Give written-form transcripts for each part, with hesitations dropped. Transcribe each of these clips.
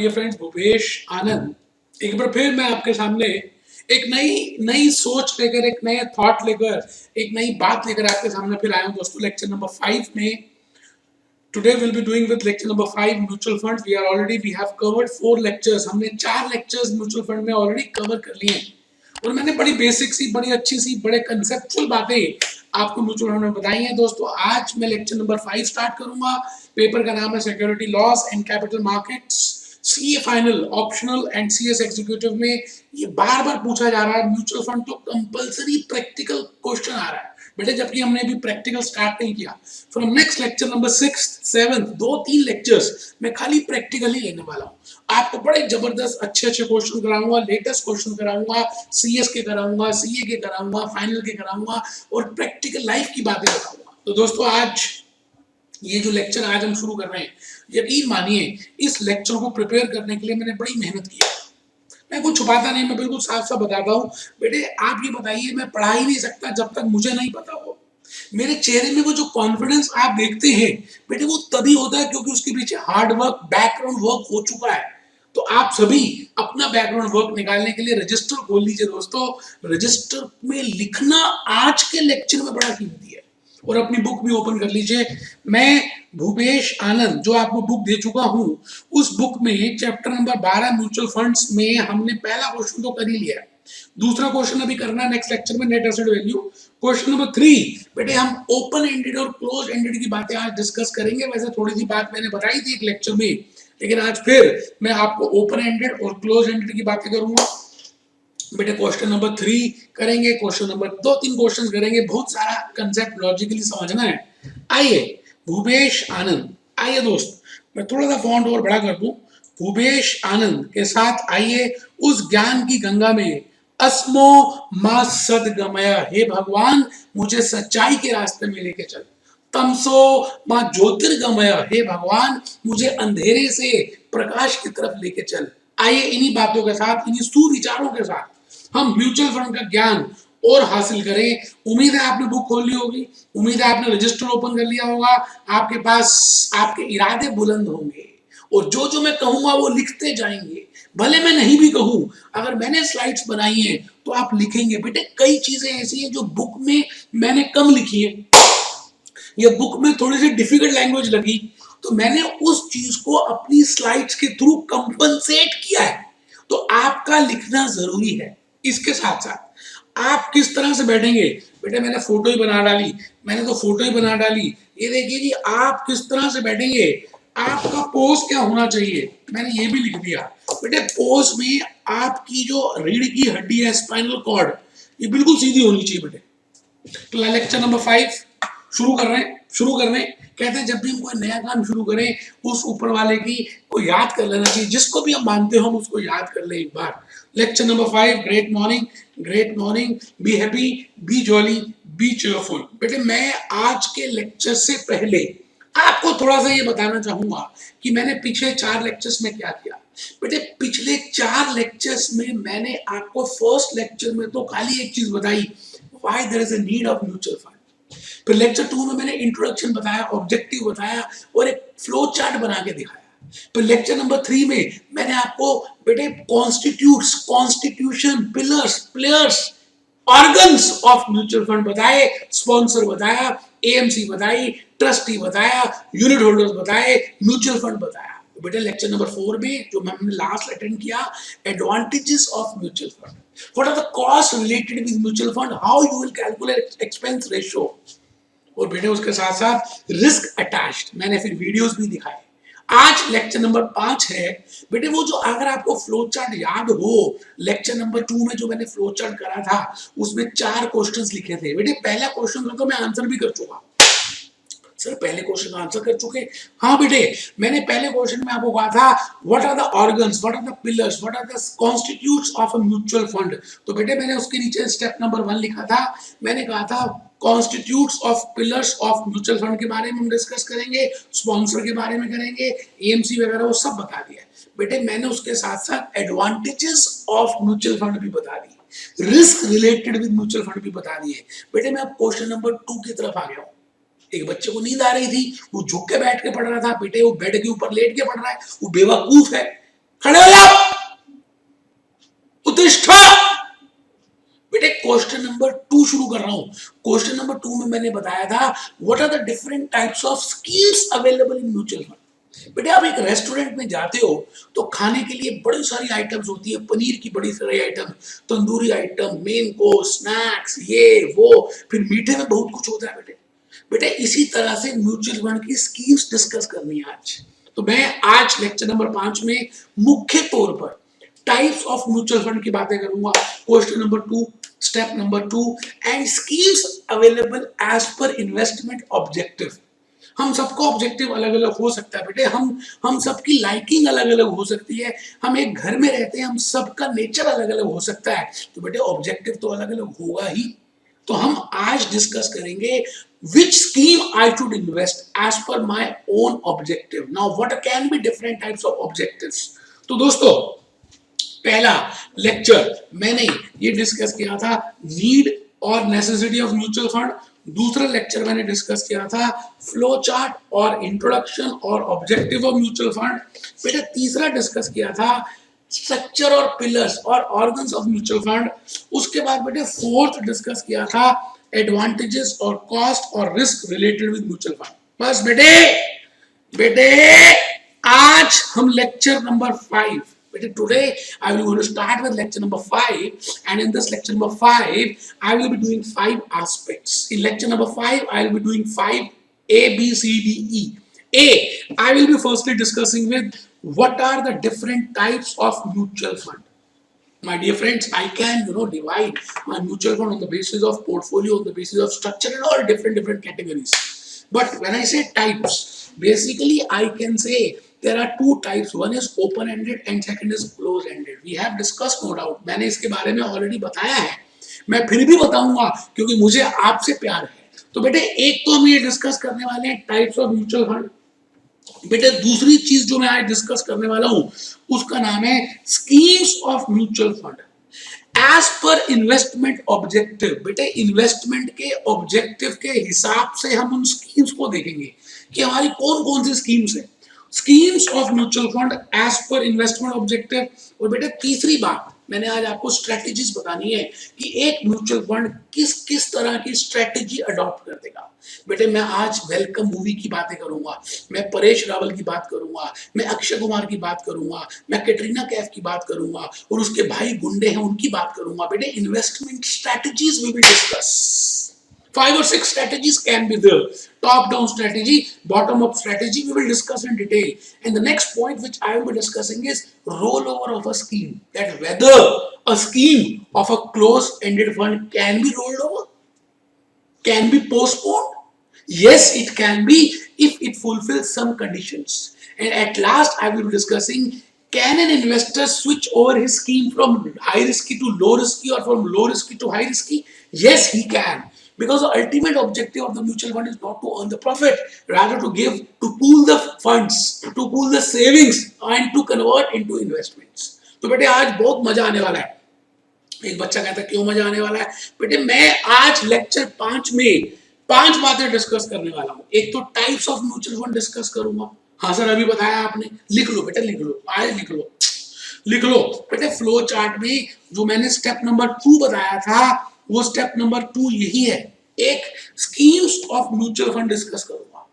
Dear friends, Bhupesh आनंद एक बार फिर मैं आपके सामने एक नई नई सोच लेकर, एक नए थॉट लेकर, एक नई बात लेकर आपके सामने फिर आया हूं दोस्तों। लेक्चर नंबर 5 में today will be doing with lecture number 5 mutual funds. We have covered 4 lectures. हमने 4 लेक्चर्स म्यूचुअल फंड में ऑलरेडी कवर कर लिए हैं और मैंने बड़ी बेसिक सी, बड़ी अच्छी सी, बड़े कंसेप्चुअल बातें आपको म्यूचुअल फंड में बताई हैं दोस्तों। आज मैं लेक्चर नंबर 5 स्टार्ट करूंगा। पेपर का नाम है security loss and capital markets, CA final, optional and CS executive में ये बार बार पूछा जा रहा है। म्यूचुअल फंड तो कंपलसरी प्रैक्टिकल क्वेश्चन आ रहा है बेटे, जबकि हमने अभी प्रैक्टिकल स्टार्ट नहीं किया। From next lecture number 6, 7, 2-3 lectures मैं खाली प्रैक्टिकल ही लेने वाला हूँ। आपको बड़े जबरदस्त अच्छे अच्छे क्वेश्चन कराऊंगा, लेटेस्ट क्वेश्चन कराऊंगा, सीएस के कराऊंगा, सीए के कराऊंगा, फाइनल के कराऊंगा और प्रैक्टिकल लाइफ की बातें बताऊंगा। तो दोस्तों आज ये जो लेक्चर आज हम शुरू कर रहे हैं, यकीन मानिए इस लेक्चर को प्रिपेयर करने के लिए मैंने बड़ी मेहनत की है। मैं कुछ छुपाता नहीं, मैं बिल्कुल साफ साफ बताता हूँ। बेटे आप ये बताइए, मैं पढ़ा ही नहीं सकता जब तक मुझे नहीं पता हो। मेरे चेहरे में वो जो कॉन्फिडेंस आप देखते हैं बेटे, वो तभी होता है क्योंकि उसके पीछे हार्ड वर्क, बैकग्राउंड वर्क हो चुका है। तो आप सभी अपना बैकग्राउंड वर्क निकालने के लिए रजिस्टर खोल लीजिए दोस्तों। रजिस्टर में लिखना आज के लेक्चर में बड़ा कीमती है और अपनी बुक भी ओपन कर लीजिए। मैं भूपेश आनंद जो आपको बुक दे चुका हूं, उस बुक में चैप्टर नंबर 12 म्यूचुअल फंड्स में हमने पहला क्वेश्चन तो कर ही लिया है। दूसरा क्वेश्चन अभी करना है नेक्स्ट लेक्चर में, net asset value. Question number 3 बेटे हम ओपन एंडेड और क्लोज एंडेड की बातें आज डिस्कस करेंगे। वैसे थोड़ी सी बात मैंने बताई थी एक लेक्चर में, लेकिन आज फिर मैं आपको ओपन एंडेड और क्लोज एंडेड की बातें करूंगा। बेटे क्वेश्चन नंबर 3 करेंगे, क्वेश्चन नंबर 2-3 क्वेश्चन करेंगे। बहुत सारा कंसेप्ट लॉजिकली समझना है। आइए भूपेश आनंद, आइए दोस्त मैं थोड़ा सा फॉन्ट और बड़ा कर दूं। भूपेश आनंद के साथ आइए उस ज्ञान की गंगा में अस्मो मा सदगमय, हे भगवान मुझे सच्चाई के रास्ते में लेके चल। तमसो मा ज्योतिर्गमय, हे भगवान मुझे अंधेरे से प्रकाश की तरफ लेके चल। आइए इन्हीं बातों के साथ, इन्हीं सुविचारों के साथ हम म्यूचुअल फंड का ज्ञान और हासिल करें। उम्मीद है आपने बुक खोल ली होगी, उम्मीद है आपने रजिस्टर ओपन कर लिया होगा, आपके पास आपके इरादे बुलंद होंगे और जो जो मैं कहूंगा वो लिखते जाएंगे। भले मैं नहीं भी कहूं, अगर मैंने स्लाइड्स बनाई हैं तो आप लिखेंगे। बेटे कई चीजें ऐसी हैं जो बुक में मैंने कम लिखी है, या बुक में थोड़ी सी डिफिकल्ट लैंग्वेज लगी तो मैंने उस चीज को अपनी स्लाइड्स के थ्रू कंपनसेट किया है। तो आपका लिखना जरूरी है। इसके साथ साथ आप किस तरह से बैठेंगे, बेटे मैंने फोटो ही बना डाली, मैंने तो फोटो ही बना डाली। ये देखिए जी आप किस तरह से बैठेंगे, आपका पोज क्या होना चाहिए, मैंने ये भी लिख दिया। बेटे पोज में आपकी जो रीढ़ की हड्डी है, स्पाइनल कॉर्ड, ये बिल्कुल सीधी होनी चाहिए बेटे। तो लेक्चर नंबर 5 शुरू कर रहे हैं। कहते हैं जब भी हम कोई नया काम शुरू करें उस ऊपर वाले की को याद कर लेना चाहिए। जिसको भी हम मानते हो हम उसको याद कर ले एक बार। Lecture number 5, great morning, be happy, be jolly, be cheerful. बेटे मैं आज के लेक्चर से पहले आपको थोड़ा सा ये बताना चाहूंगा कि मैंने पिछले 4 लेक्चर्स में क्या किया। बेटे पिछले 4 लेक्चर्स में मैंने आपको फर्स्ट लेक्चर में तो खाली एक चीज बताई, why there is a need of mutual fund. फिर लेक्चर 2 में मैंने इंट्रोडक्शन बताया, ऑब्जेक्टिव बताया और एक फ्लो चार्ट बना के दिखाया। फिर लेक्चर नंबर 3 में मैंने आपको बेटे constitution, pillars, players, organs of mutual fund बताए, स्पॉन्सर बताया, एएमसी बताई, ट्रस्टी बताया, यूनिट होल्डर्स बताए, म्यूचुअल फंड बताया। बेटे लेक्चर नंबर 4 में जो हमने लास्ट अटेंड किया, advantages of mutual fund, what are the cost related with mutual fund, how you will calculate expense ratio, और बेटे उसके साथ साथ रिस्क अटैच्ड मैंने फिर वीडियोस भी दिखाए। आज लेक्चर नंबर 5 है बेटे वो जो, अगर आपको फ्लो चार्ट याद हो, लेक्चर नंबर 2 में जो मैंने फ्लो चार्ट करा था उसमें 4 क्वेश्चंस लिखे थे। बेटे पहला क्वेश्चन तो मैं आंसर भी कर चुका। सर पहले क्वेश्चन का आंसर कर चुके? हाँ बेटे मैंने पहले क्वेश्चन में आपको कहा था what are the organs, what are the pillars, what are the constitutes of a mutual fund. तो बेटे मैंने उसके नीचे स्टेप नंबर 1 लिखा था, मैंने कहा था constitutes of pillars of mutual fund के बारे में हम डिस्कस करेंगे, स्पॉन्सर के बारे में करेंगे, एएमसी वगैरह वो सब बता दिया। बेटे मैंने उसके साथ साथ एडवांटेजेस ऑफ म्यूचुअल फंड भी बता दी, risk related with mutual fund भी बता दिए। बेटे मैं अब क्वेश्चन नंबर 2 की तरफ आ गया हूँ। एक बच्चे को नींद आ रही थी, वो झुक के बैठ के पढ़ रहा था। बेटे वो बेड के ऊपर लेट के पढ़ रहा है, वो बेवकूफ है। खड़े हो जाओ, उत्तिष्ठ। बेटे क्वेश्चन नंबर 2 शुरू कर रहा हूं। क्वेश्चन नंबर 2 में मैंने बताया था what are the different types of schemes available in mutual fund. बेटे आप एक रेस्टोरेंट में जाते हो तो खाने के लिए बड़ी सारी आइटम्स होती है, पनीर की बड़ी सारी item, tandoori item, main course, snacks, ये वो, फिर मीठे में बहुत कुछ होता है बेटे। बेटे इसी तरह से म्यूचुअल फंड की स्कीम्स डिस्कस करनी है आज। तो मैं आज लेक्चर नंबर 5 में मुख्य तौर पर टाइप्स ऑफ म्यूचुअल फंड की बातें करूंगा। Question number 2, step number 2 and schemes available as per investment objective. हम सबका ऑब्जेक्टिव अलग अलग हो सकता है बेटे, हम सबकी लाइकिंग अलग अलग हो सकती है, हम एक घर में रहते हैं, हम सबका नेचर अलग अलग हो सकता है, तो बेटे ऑब्जेक्टिव तो अलग अलग होगा ही। तो हम आज डिस्कस करेंगे which scheme I should invest as per my own objective. Now what can be different types of objectives? तो दोस्तों पहला लेक्चर मैंने ये डिस्कस किया था नीड और नेसेसिटी ऑफ म्यूचुअल फंड। दूसरा लेक्चर मैंने डिस्कस किया था फ्लो चार्ट और इंट्रोडक्शन और ऑब्जेक्टिव ऑफ म्यूचुअल फंड। बेटा तीसरा डिस्कस किया था स्ट्रक्चर और पिलर्स और ऑर्गन्स ऑफ म्यूचुअल फंड। उसके बाद बेटे फोर्थ डिस्कस किया था एडवांटेजेस और कॉस्ट और risk related with mutual fund. बस बेटे बेटे आज हम lecture number 5 today I will going to start with lecture number 5, and in this lecture number 5 I will be doing 5 aspects. In lecture number 5 I will be doing 5 A B C D E. A, I will be firstly discussing with what are the different types of mutual fund. My dear friends, I can divide my mutual fund on the basis of portfolio, on the basis of structure, and all different categories. But when I say types, basically I can say there are two types. One is open ended and second is close ended. We have discussed, no doubt. मैंने इसके बारे में already बताया है, मैं फिर भी बताऊंगा क्योंकि मुझे आपसे प्यार है। तो बेटे एक तो हम ये डिस्कस करने वाले हैं टाइप्स ऑफ म्यूचुअल फंड। बेटे दूसरी चीज जो मैं आज डिस्कस करने वाला हूं उसका नाम है schemes of mutual fund as per investment objective. बेटे इन्वेस्टमेंट के ऑब्जेक्टिव के हिसाब से हम उन स्कीम्स को देखेंगे कि हमारी कौन कौन सी स्कीम्स है, schemes of mutual fund as per investment objective. और बेटे तीसरी बात मैंने आज आपको स्ट्रेटेजीज बतानी है कि एक म्यूचुअल फंड किस किस तरह की स्ट्रेटेजी अडॉप्ट कर देगा। बेटे मैं आज वेलकम मूवी की बातें करूंगा, मैं परेश रावल की बात करूंगा, मैं अक्षय कुमार की बात करूंगा, मैं कैटरीना कैफ की बात करूंगा और उसके भाई गुंडे हैं उनकी बात करूंगा। बेटे investment strategies we will discuss. 5 or 6 strategies can be there. Top down strategy, bottom up strategy, we will discuss in detail. And the next point which I will be discussing is rollover of a scheme. That whether a scheme of a closed ended fund can be rolled over, can be postponed. Yes, it can be if it fulfills some conditions. And at last I will be discussing, can an investor switch over his scheme from high risky to low risky or from low risky to high risky? Yes, he can. Because the ultimate objective of the mutual fund is not to earn the profit, rather to pool the funds, to pool the savings and to convert into investments. तो बेटे आज बहुत मजा आने वाला है। एक बच्चा कहता है क्यों मजा आने वाला है? बेटे मैं आज लेक्चर 5 में 5 बातें डिस्कस करने वाला हूँ। एक तो types of mutual fund discuss करूंगा। हाँ सर अभी बताया आपने, लिख लो बेटे, लिख लो, आज लिख लो बेटे। फ्लो चार्ट में जो मैंने स्टेप नंबर 2 बताया था वो स्टेप नंबर 2 यही है। एक schemes of mutual fund discuss करूंगा,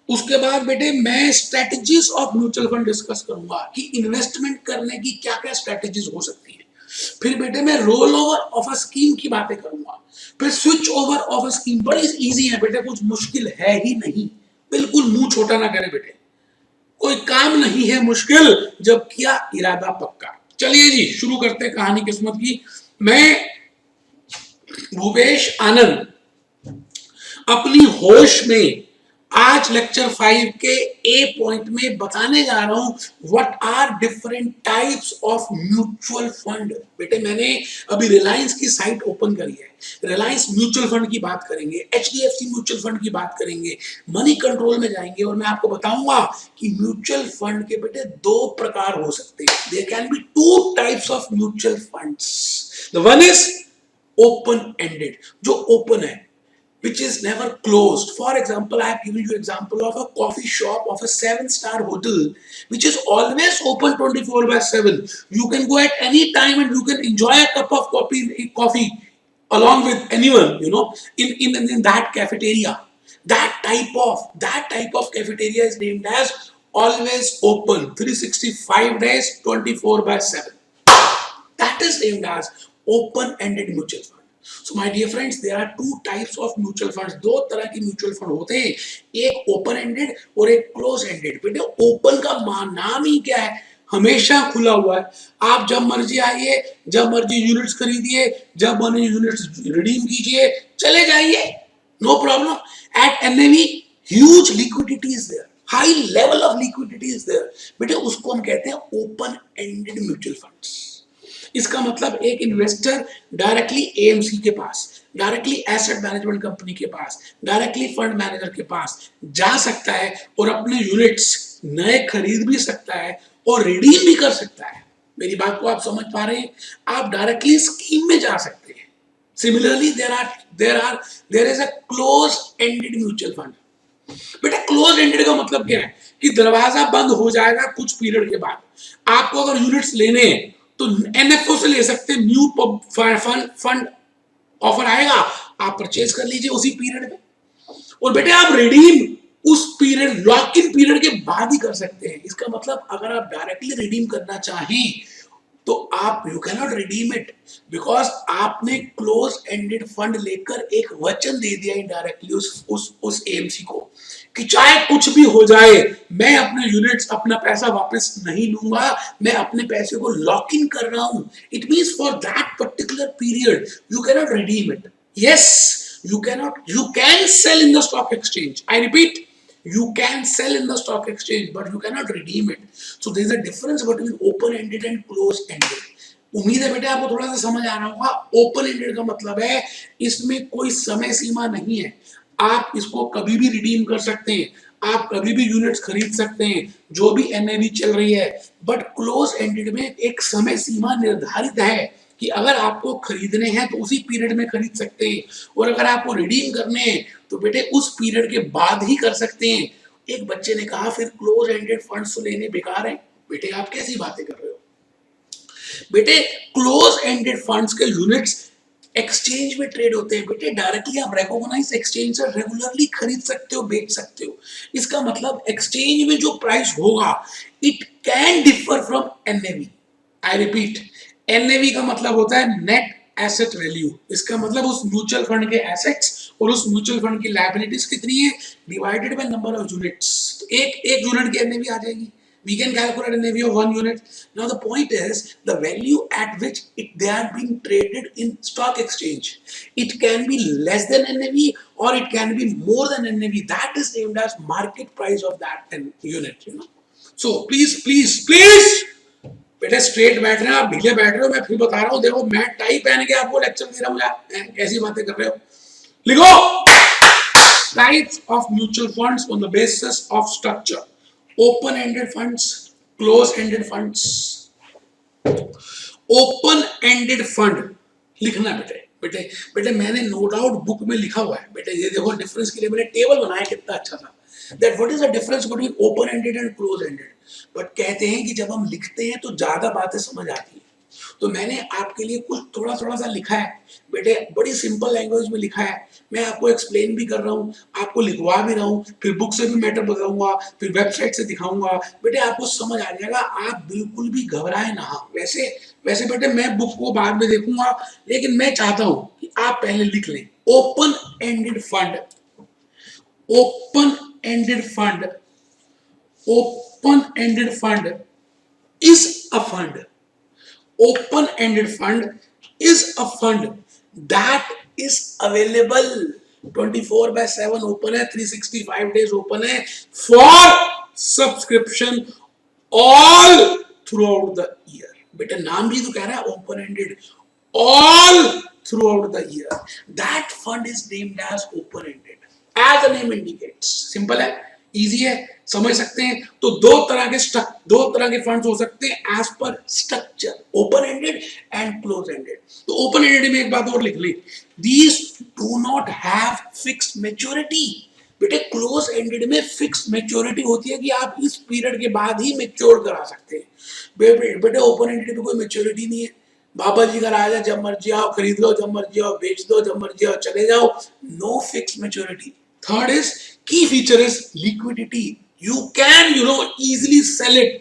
उसके बाद बेटे मैं strategies of mutual fund discuss करूंगा कि इन्वेस्टमेंट करने की क्या क्या स्ट्रेटजीज हो सकती है। फिर बेटे मैं role over of a scheme की बातें करूंगा, फिर switch over of a scheme. बड़ी इजी है बेटे, कुछ मुश्किल है ही नहीं। बिल्कुल मुंह छोटा ना करे बेटे, कोई काम नहीं है मुश्किल जब किया इरादा पक्का। चलिए जी शुरू करते हैं कहानी किस्मत की। मैं भूपेश आनंद अपनी होश में आज लेक्चर 5 के ए पॉइंट में बताने जा रहा हूं what are different types of mutual fund. बेटे मैंने अभी रिलायंस की साइट ओपन करी है, रिलायंस म्यूचुअल फंड की बात करेंगे, एचडीएफसी म्यूचुअल फंड की बात करेंगे, मनी कंट्रोल में जाएंगे और मैं आपको बताऊंगा कि म्यूचुअल फंड के बेटे 2 प्रकार हो सकते हैं। There can be 2 types of mutual funds. The one is open ended, जो ओपन है, which is never closed. For example, I have given you example of a coffee shop of a 7-star hotel, which is always open 24/7. You can go at any time and you can enjoy a cup of coffee along with anyone, in that cafeteria. That type of cafeteria is named as always open 365 days 24/7. That is named as open-ended mutual fund. So my dear friends, there are two types of mutual funds. दो तरह की mutual fund होते हैं, एक open ended और एक close ended. बेटे open का नाम ही क्या है, हमेशा खुला हुआ है. आप जब मर्जी आइए, जब मर्जी यूनिट्स खरीदिए, जब मर्जी यूनिट्स रिडीम कीजिए, चले जाइए, no problem. At NAV huge liquidity is there, high level of liquidity is there. बेटे उसको हम कहते हैं ओपन एंडेड म्यूचुअल फंड्स. इसका मतलब एक इन्वेस्टर डायरेक्टली एएमसी के पास, डायरेक्टली एसेट मैनेजमेंट कंपनी के पास, डायरेक्टली फंड मैनेजर के पास जा सकता है और अपने यूनिट्स नए खरीद भी सकता है और रिडीम भी कर सकता है. मेरी बात को आप समझ पा रहे हैं? आप डायरेक्टली स्कीम में जा सकते हैं. Similarly there is a close ended mutual fund. बेटा क्लोज एंडेड का मतलब क्या है कि दरवाजा बंद हो जाएगा कुछ पीरियड के बाद. आपको अगर यूनिट्स लेने हैं तो एनएफओ से ले सकते हैं, न्यू फंड ऑफर आएगा, आप परचेज कर लीजिए उसी पीरियड में. और बेटे आप रिडीम उस पीरियड, लॉक इन पीरियड के बाद ही कर सकते हैं. इसका मतलब अगर आप डायरेक्टली रिडीम करना चाहें तो आप you can not redeem it, because आपने क्लोज एंडेड फंड लेकर एक वचन दे दिया इनडायरेक्टली उस एएमसी को कि चाहे कुछ भी हो जाए, मैं अपने यूनिट्स, अपना पैसा वापस नहीं लूंगा, मैं अपने पैसे को लॉक इन कर रहा हूं. It means for that particular period you can not redeem it. Yes, you can sell in the stock exchange. I repeat, you can sell in the stock exchange, but you cannot redeem it. So there is a difference between open ended and close ended. उम्मीद है बेटे आपको थोड़ा सा समझ आ रहा होगा. Open ended का मतलब है इसमें कोई समय सीमा नहीं है, आप इसको कभी भी रिडीम कर सकते हैं, आप कभी भी यूनिट्स खरीद सकते हैं जो भी एनएवी चल रही है. बट क्लोज एंडेड में एक समय सीमा निर्धारित है कि अगर आपको खरीदने हैं तो उसी पीरियड में खरीद सकते हैं, और अगर आपको रिडीम करने हैं तो बेटे उस पीरियड के बाद ही कर सकते हैं. एक बच्चे ने कहा फिर क्लोज एंडेड फंड्स तो लेने बेकार है. बेटे आप कैसी बातें कर रहे हो? बेटे क्लोज एंडेड फंड्स के यूनिट्स एक्सचेंज में ट्रेड होते हैं. बेटे डायरेक्टली आप रिकॉग्नाइज एक्सचेंज से रेगुलरली खरीद सकते हो, बेच सकते हो. इसका मतलब एक्सचेंज में जो प्राइस होगा it can differ from NAV. I repeat, NAV का मतलब होता है नेट एसेट वैल्यू. इसका मतलब उस म्यूचुअल फंड के एसेट्स और उस म्यूचुअल फंड की लायबिलिटीज कितनी है divided by number of units. एक यूनिट की एनएवी आ जाएगी. We can calculate an NAV of 1 unit. Now the point is the value at which they are being traded in stock exchange. It can be less than NAV or it can be more than NAV. That is named as market price of that unit. So please, बेटे straight बैठ रहे हैं आप, ढीले बैठ रहे हो. मैं फिर बता रहा हूँ, देखो मैं टाई पहन के आपको लेक्चर दे रहा हूँ, कैसी बातें कर रहे हो. लिखो types of mutual funds on the basis of structure. Open ended funds, close ended funds. Open ended fund लिखना बेटे बेटे मैंने नो डाउट बुक में लिखा हुआ है. बेटे ये देखो डिफरेंस के लिए मैंने टेबल बनाया कितना अच्छा था. That what is the difference between open ended and close ended. But कहते हैं कि जब हम लिखते हैं तो ज्यादा बातें समझ आती हैं, तो मैंने आपके लिए कुछ थोड़ा सा लिखा है. बेटे बड़ी सिंपल लैंग्वेज में लिखा है, मैं आपको एक्सप्लेन भी कर रहा हूँ, आपको लिखवा भी रहा हूँ, फिर बुक से भी मैटर बताऊंगा, फिर वेबसाइट से दिखाऊंगा. बेटे आपको समझ आ जाएगा, आप बिल्कुल भी घबराए ना. वैसे बेटे मैं बुक को बाद में देखूंगा, लेकिन मैं चाहता हूं कि आप पहले लिख लें. Open ended fund, open ended fund, open ended fund is a fund. Open ended fund is a fund that is available 24/7 open है, 365 days open है for subscription all throughout the year. बेटा नाम भी तो कह रहा है open ended, all throughout the year. That fund is named as open ended. As the name indicates, simple है. इजी है, समझ सकते हैं। तो दो तरह के फंड्स हो सकते हैं as per structure, open ended and close ended. तो ओपन एंडेड में एक बात और लिख ली, these do not have fixed maturity. बेटे क्लोज एंडेड में फिक्स्ड मैच्योरिटी होती है कि आप इस पीरियड के बाद ही मैच्योर करा सकते हैं। बेटे ओपन एंडेड में कोई मैच्योरिटी नहीं है, बाबा जी का राजा जब मर्जी आओ खरीद लो, जब मर्जी आओ बेच दो, जब मर्जी आओ चले जाओ, no fixed maturity. Third is key feature is liquidity. You can easily sell it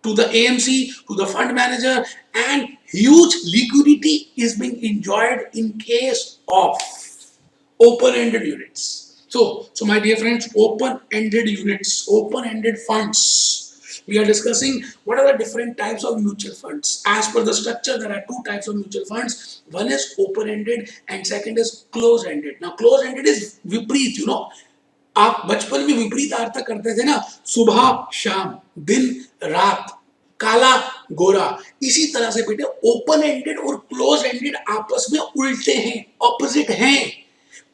to the AMC, to the fund manager, and huge liquidity is being enjoyed in case of open-ended units. So my dear friends, open-ended units, open-ended funds. We are discussing what are the different types of mutual funds. As per the structure, there are two types of mutual funds. One is open-ended and second is close-ended. Now, close-ended is विपरीत, आप बचपन में विपरीत अर्थ करते थे ना, सुबह शाम, दिन रात, काला गोरा। इसी तरह से बेटे ओपन एंडेड और क्लोज एंडेड आपस में उल्टे हैं, ऑपोजिट हैं।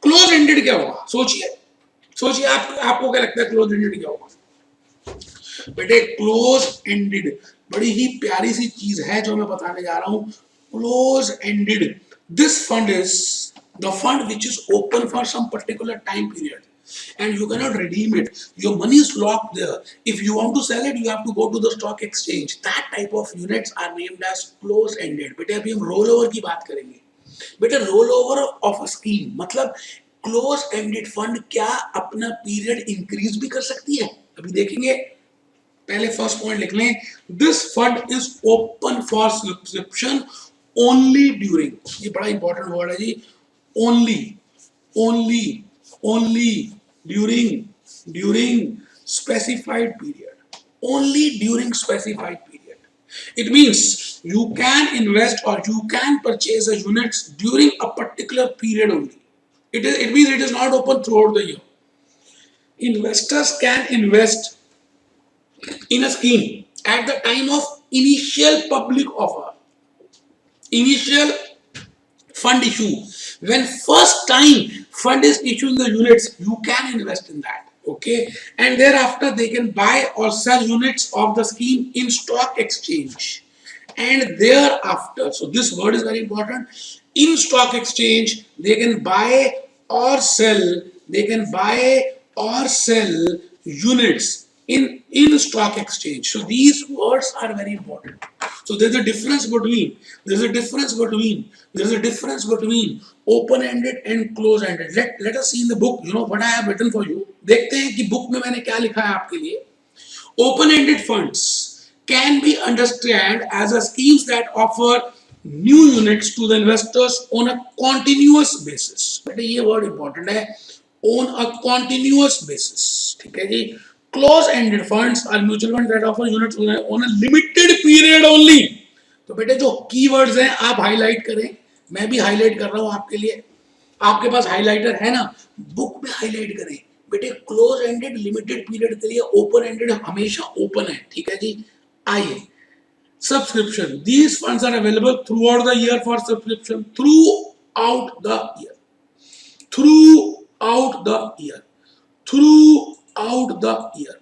क्लोज एंडेड क्या होगा? सोचिए आपको क्या लगता है क्लोज एंडेड क्या होगा? बेटे क्लोज एंडेड बड़ी ही प्यारी सी चीज है जो मैं बताने जा रहा हूं। Close ended, this fund is the fund which is open for some particular time period and you cannot redeem it. Your money is locked there. If you want to sell it, you have to go to the stock exchange. That type of units are named as close ended. बेटे अभी हम roll over की बात करेंगे। बेटे role over of a scheme मतलब close ended fund क्या अपना पीरियड इंक्रीज भी कर सकती है, अभी देखेंगे। पहले फर्स्ट पॉइंट लिख लें, this fund is open for subscription only during, ये बड़ा इंपॉर्टेंट वर्ड है जी, only during specified period, only during specified period. It means you can invest or you can purchase a units during a particular period only. It means it is not open throughout the year. Investors can invest in a scheme at the time of initial public offer, initial fund issue. When first time fund is issuing the units, you can invest in that, okay? And thereafter they can buy or sell units of the scheme in stock exchange. And thereafter, so this word is very important, in stock exchange they can buy or sell, units in stock exchange. So these words are very important. So there's a difference between open ended and close ended. Let us see in the book, what I have written for you. देखते हैं कि book में मैंने क्या लिखा है आपके लिए। Open ended funds can be understood as a schemes that offer new units to the investors on a continuous basis. बेटे ये वर्ड इंपॉर्टेंट है, on a continuous basis, ठीक है जी। Close ended funds are mutual funds that offer units on a limited period only. तो बेटे जो keywords हैं आप हाईलाइट करें, मैं भी हाईलाइट कर रहा हूं आपके लिए, आपके पास हाईलाइटर है ना, बुक में हाईलाइट करें। बेटे क्लोज एंडेड लिमिटेड पीरियड के लिए, ओपन एंडेड हमेशा ओपन है, ठीक है जी। आइए, subscription, these funds are available throughout the year for subscription, throughout the year.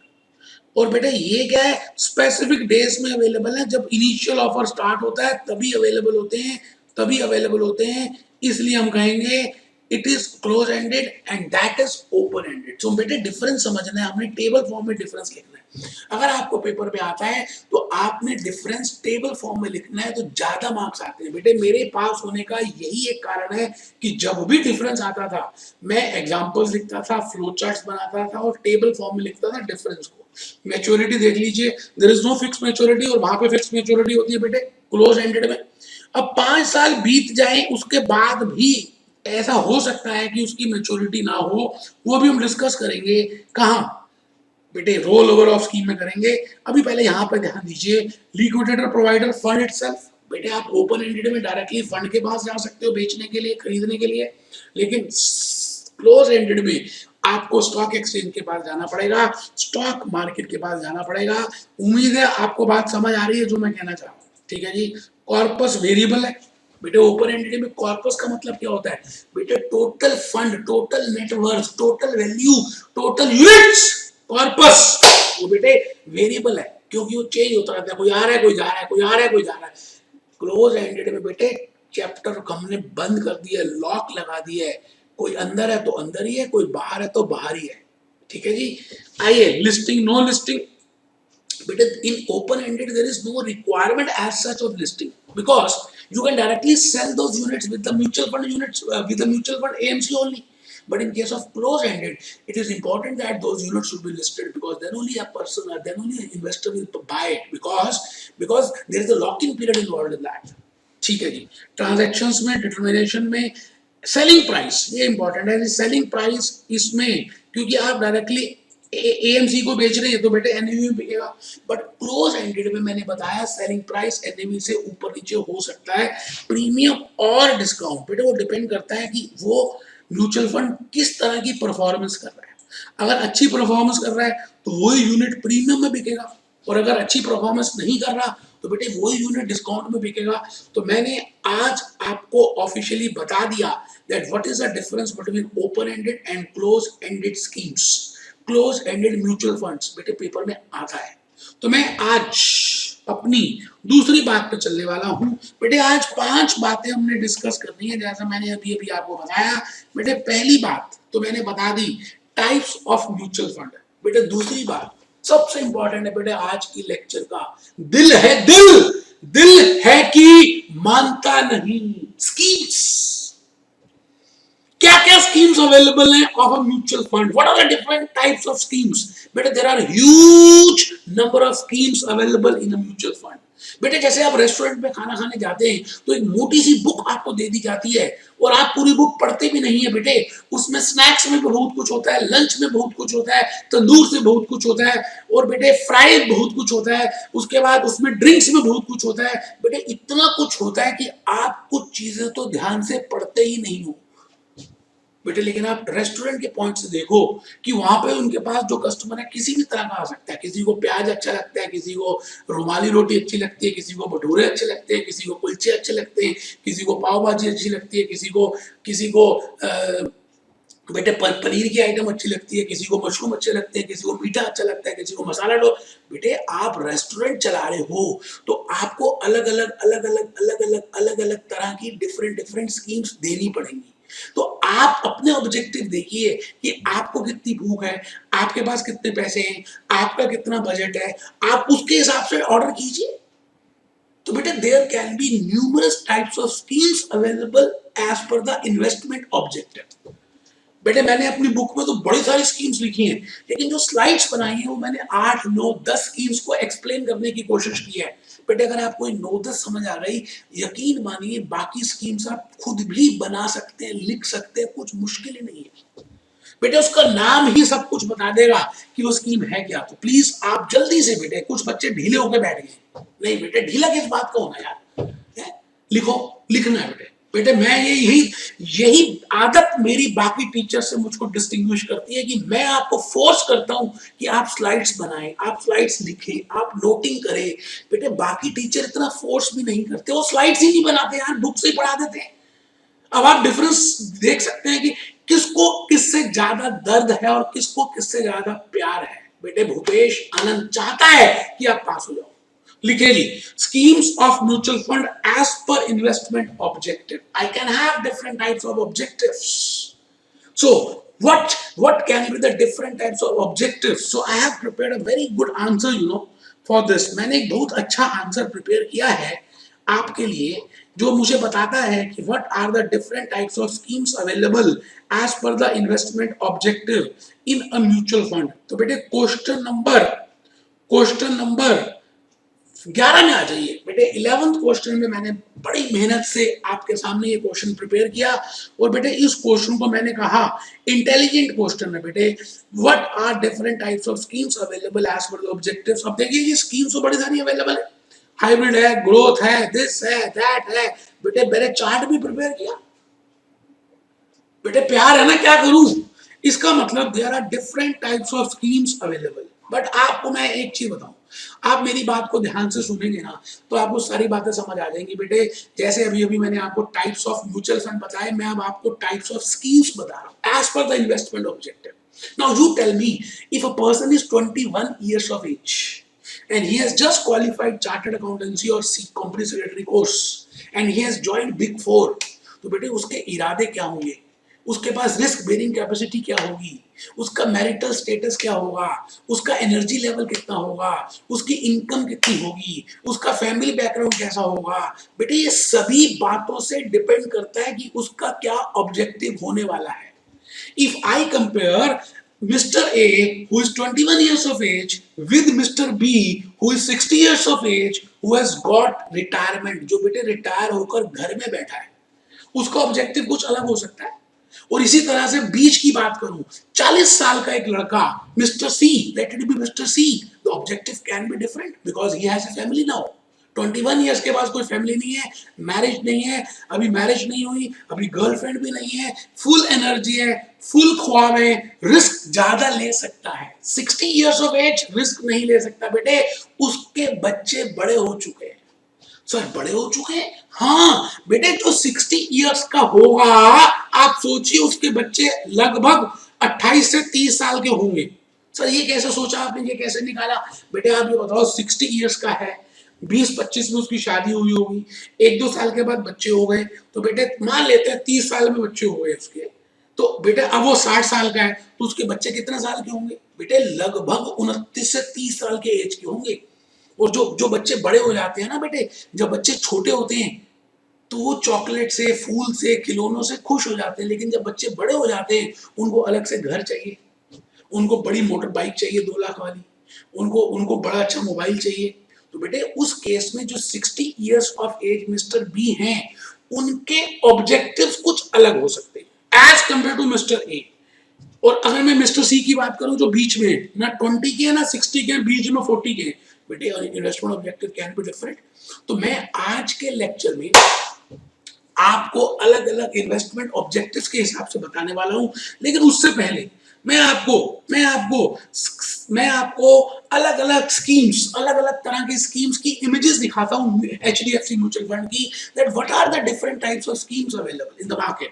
और बेटा ये क्या है, स्पेसिफिक डेज में अवेलेबल है, जब इनिशियल ऑफर स्टार्ट होता है तभी अवेलेबल होते हैं, इसलिए हम कहेंगे it is close ended and that is open ended. तो बेटे डिफरेंस समझना है, हमने टेबल फॉर्म में डिफरेंस लिखना है। अगर आपको पेपर पे आता है तो आपने डिफरेंस टेबल फॉर्म में लिखना है, तो ज्यादा मार्क्स आते हैं। बेटे मेरे पास होने का यही एक कारण है कि जब भी डिफरेंस आता था मैं एग्जांपल्स लिखता था, फ्लो चार्ट्स बनाता था और टेबल फॉर्म में लिखता था डिफरेंस को। मैच्योरिटी देख लीजिए, there is no fix maturity, और वहां पे फिक्स मैच्योरिटी होती है बेटे क्लोज एंडेड में। अब 5 साल बीत जाए उसके बाद भी ऐसा हो सकता है कि उसकी मैच्योरिटी ना हो, वो भी हम डिस्कस करेंगे। कहां बेटे? रोल ओवर ऑफ स्कीम में करेंगे। अभी पहले यहाँ पे ध्यान दीजिए, लिक्विडेटर प्रोवाइडर फंड इटसेल्फ। बेटे आप ओपन एंडेड में डायरेक्टली फंड के पास जा सकते हो बेचने के लिए, खरीदने के लिए, लेकिन क्लोज एंडेड में आपको स्टॉक एक्सचेंज के पास जाना पड़ेगा, स्टॉक मार्केट के पास जाना पड़ेगा। उम्मीद है आपको बात समझ आ रही है जो मैं कहना चाह रहा हूँ, ठीक है जी। कॉर्पस वेरिएबल है बेटे, ओपन एंडेड में कॉर्पस का मतलब क्या होता है बेटे? Total fund, total net worth, total value, total units corpus वो बेटे वेरिएबल है क्योंकि वो चेंज होता रहता है, कोई आ रहा है कोई जा रहा है, कोई आ रहा है कोई जा रहा है। क्लोज एंडेड में बेटे चैप्टर हमने बंद कर दिया, लॉक लगा दिया है, कोई अंदर है तो अंदर ही है, कोई बाहर है तो बाहर ही है। ठीक है जी। आइए लिस्टिंग, नो लिस्टिंग बेटे in open ended there is no requirement as such of listing because you can directly sell those units with the mutual fund units with the mutual fund AMC only. But in case of close ended, it is important that those units should be listed because then only a person or then only an investor will buy it because there is a lock-in period involved in that. ठीक है जी। Transactions में determination में selling price ये important है। Selling price इसमें क्योंकि आप directly AMC को बेच रहे हैं तो बेटे एनएवी में बिकेगा, बट क्लोज एंडेड में मैंने बताया सेलिंग प्राइस एनएवी से ऊपर नीचे हो सकता है, प्रीमियम और डिस्काउंट बेटे वो डिपेंड करता है कि वो म्यूचुअल फंड किस तरह की परफॉर्मेंस कर रहा है। अगर अच्छी परफॉर्मेंस कर रहा है तो वही यूनिट प्रीमियम में बिकेगा, और अगर अच्छी परफॉर्मेंस नहीं कर रहा तो बेटे वही यूनिट डिस्काउंट में बिकेगा। तो मैंने आज आपको ऑफिशियली बता दिया that what is the difference between open ended and close ended schemes. Close ended mutual funds बेटे पेपर में आता है। तो मैं आज अपनी दूसरी बात पे चलने वाला हूं बेटे। आज 5 बातें हमने डिस्कस करनी है जैसा मैंने अभी अभी आपको बताया बेटे। पहली बात तो मैंने बता the types of mutual fund बेटे। दूसरी बात सबसे इंपॉर्टेंट है बेटे आज की लेक्चर का दिल है, दिल है कि मानता नहीं। स्कीम्स, क्या क्या स्कीम्स अवेलेबल हैं of a mutual fund, what are the different types of schemes बेटे। There are huge number of schemes available in a mutual fund बेटे। जैसे आप रेस्टोरेंट में खाना खाने जाते हैं तो एक मोटी सी बुक आपको दे दी जाती है और आप पूरी बुक पढ़ते भी नहीं है बेटे। उसमें स्नैक्स में बहुत कुछ होता है, लंच में बहुत कुछ होता है, तंदूर से बहुत कुछ होता है, और बेटे फ्राइड बहुत कुछ होता है, उसके बाद उसमें ड्रिंक्स में बहुत कुछ होता है बेटे। इतना कुछ होता है कि आप कुछ चीजें तो ध्यान से पढ़ते ही नहीं हो बेटे। लेकिन आप रेस्टोरेंट के पॉइंट से देखो कि वहां पे उनके पास जो कस्टमर है किसी भी तरह का आ सकता है। किसी को प्याज अच्छा लगता है, किसी को रुमाली रोटी अच्छी लगती है, किसी को भटूरे अच्छे लगते हैं, किसी को कुलचे अच्छे लगते हैं, किसी को पाव भाजी अच्छी लगती है, किसी को बेटे पनीर की आइटम अच्छी लगती है, किसी को मशरूम अच्छे लगते हैं, किसी को मीठा अच्छा लगता है, किसी को मसाला डो। बेटे आप रेस्टोरेंट चला रहे हो तो आपको अलग अलग तरह की डिफरेंट स्कीम्स देनी पड़ेंगी। तो आप अपने ऑब्जेक्टिव देखिए कि आपको कितनी भूख है, आपके पास कितने पैसे हैं, आपका कितना बजट है, आप उसके हिसाब से ऑर्डर कीजिए। तो बेटे there can be numerous types of schemes available as per the investment objective. बेटे मैंने अपनी बुक में तो बड़ी सारी स्कीम्स लिखी हैं, लेकिन जो स्लाइड्स बनाई हैं वो मैंने 8, 9, 10 स्कीम्स को एक्सप्लेन करने की कोशिश की है बेटे। अगर आपको 9-10 समझ आ गई, यकीन मानिए बाकी स्कीम्स आप खुद भी बना सकते हैं, लिख सकते हैं, कुछ मुश्किल ही नहीं है बेटे। उसका नाम ही सब कुछ बता देगा कि वो स्कीम है क्या। तो प्लीज आप जल्दी से बेटे, कुछ बच्चे ढीले होकर बैठ गए, नहीं बेटे ढीला किस बात का होना यार है? लिखो, लिखना है बेटे। बेटे मैं यही आदत मेरी बाकी टीचर से मुझको डिस्टिंग्विश करती है कि मैं आपको फोर्स करता हूं कि आप स्लाइड्स बनाएं, आप स्लाइड्स लिखें, आप नोटिंग करें बेटे। बाकी टीचर इतना फोर्स भी नहीं करते, वो स्लाइड्स ही नहीं बनाते यार, बुक से ही पढ़ा देते हैं। अब आप डिफरेंस देख सकते हैं कि किसको किससे ज्यादा दर्द है और किसको किससे ज्यादा प्यार है बेटे। भूपेश आनंद चाहता है कि आप पास हो जाओ। लिखे जी, schemes of mutual fund as per investment objective. I can have different types of objectives. So what can be the different types of objectives? So I have prepared a very good answer, for this. मैंने एक बहुत अच्छा answer prepare किया है आपके लिए जो मुझे बताता है कि what are the different types of schemes available as per the investment objective in a mutual fund. तो बेटे क्वेश्चन नंबर 11 में आ जाइए बेटे। 11th क्वेश्चन में मैंने बड़ी मेहनत से आपके सामने ये क्वेश्चन प्रिपेयर किया और बेटे इस क्वेश्चन को मैंने कहा इंटेलिजेंट क्वेश्चन है बेटे। What are different types of schemes available as per the objectives. अब देखिए ये स्कीम्स तो बड़ी सारी अवेलेबल है, हाइब्रिड है, ग्रोथ है, दिस है, दैट है बेटे। मैंने चार्ट भी प्रिपेयर किया बेटे। प्यार है ना, क्या करूं। इसका मतलब there are different types of schemes available. But आपको मैं एक चीज बताऊं, आप मेरी बात को ध्यान से सुनेंगे ना तो आपको सारी बातें समझ आ जाएंगी बेटे। जैसे अभी अभी मैंने आपको टाइप्स ऑफ म्यूचुअल फंड बताए, मैं अब आपको टाइप्स ऑफ स्कीम्स बता रहा हूं as per the investment objective. Now you tell me, if a person is 21 years of age and he has just qualified chartered accountancy or company secretary course and he has joined big four, तो बेटे उसके इरादे क्या होंगे, उसके पास risk bearing capacity क्या होगी, उसका मैरिटल स्टेटस क्या होगा, उसका एनर्जी लेवल कितना होगा, उसकी इनकम कितनी होगी, उसका फैमिली बैकग्राउंड कैसा होगा। बेटे ये सभी बातों से डिपेंड करता है कि उसका क्या ऑब्जेक्टिव होने वाला है। If I compare Mr. A, who is 21 years of age, with Mr. B, who is 60 years of age, who has got retirement, जो बेटे रिटायर होकर घर में बैठा है, उसका ऑब्जेक्टिव कुछ अलग हो सकता है। और इसी तरह से बीच की बात करूं, 40 साल का एक लड़का, mister C, let it be mister C, the objective can be different because he has a family now. 21 years के बाद कोई फैमिली नहीं है, मैरिज नहीं है, अभी मैरिज नहीं हुई, अभी गर्लफ्रेंड भी नहीं है, फुल एनर्जी है, फुल ख्वाब है, रिस्क ज्यादा ले सकता है। 60 इयर्स ऑफ एज रिस्क नहीं ले सकता बेटे, उसके बच्चे बड़े हो चुके हैं। सर बड़े हो चुके हैं, हाँ बेटे, जो 60 इयर्स का होगा, आप सोचिए उसके बच्चे लगभग 28 से 30 साल के होंगे। सर ये कैसे सोचा आपने, ये कैसे निकाला? बेटे आप ये बताओ, 60 इयर्स का है, 20-25 में उसकी शादी हुई होगी, 1-2 साल के बाद बच्चे हो गए, तो बेटे मान लेते हैं 30 साल में बच्चे हो गए उसके, तो बेटे अब वो 60 साल का है, तो उसके बच्चे कितने साल के होंगे? बेटे लगभग 29 से 30 साल के एज के होंगे। और जो बच्चे बड़े हो जाते हैं ना बेटे, जब बच्चे छोटे होते हैं तो वो चॉकलेट से, फूल से, खिलौनों से खुश हो जाते हैं, लेकिन जब बच्चे बड़े हो जाते हैं उनको अलग से घर चाहिए, उनको बड़ी मोटर बाइक चाहिए 2 लाख वाली, उनको उनको बड़ा अच्छा मोबाइल चाहिए। तो बेटे उस केस में जो 60 years of age mister B हैं, उनके ऑब्जेक्टिव्स कुछ अलग हो सकते हैं as compare to mister A. और अगर मैं मिस्टर सी की बात करूं जो बीच में ना 20 के है ना 60 के, बीच में 40 के, बेटे investment objective can be different. तो मैं आज के लेक्चर में आपको अलग अलग इन्वेस्टमेंट ऑब्जेक्टिव्स के हिसाब से बताने वाला हूं, लेकिन उससे पहले मैं आपको अलग अलग स्कीम्स, अलग अलग तरह की स्कीम्स की इमेजेस दिखाता हूं एचडीएफसी म्यूचुअल फंड की, that what are the different types of schemes available in the market.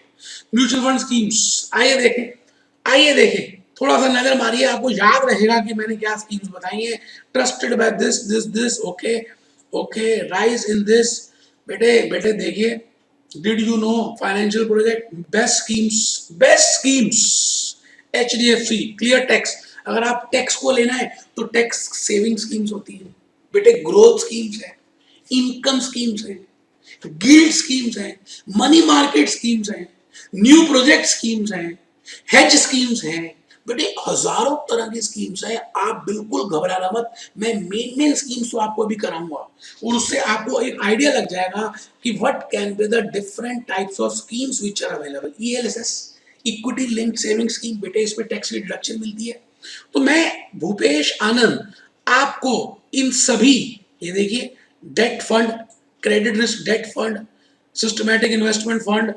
Mutual fund schemes, आइए देखें, थोड़ा सा नजर मारिए, आपको याद रहेगा कि मैंने क्या स्कीम्स बताई हैं। Trusted by this, okay okay, rise in this, बेटे बेटे देखिए, did you know financial project, best schemes HDFC clear tax. अगर आप टैक्स को लेना है तो टैक्स सेविंग स्कीम्स होती है बेटे, ग्रोथ स्कीम्स है, इनकम स्कीम्स है, गिल्ड स्कीम्स है, मनी मार्केट स्कीम्स है, न्यू प्रोजेक्ट स्कीम्स है, हेज स्कीम्स हैं। बेटे हजारों तरह की स्कीम्स हैं, आप बिल्कुल घबराना मत, मैं मेन स्कीम्स तो आपको अभी कराऊंगा और उससे आपको एक आइडिया लग जाएगा कि what can be the different types of schemes which are available. ELSS, equity linked saving scheme, बेटे इसमें टैक्स की डिडक्शन मिलती है। तो मैं भूपेश आनंद आपको इन सभी, ये देखिए, debt fund, credit risk debt fund, systematic investment fund,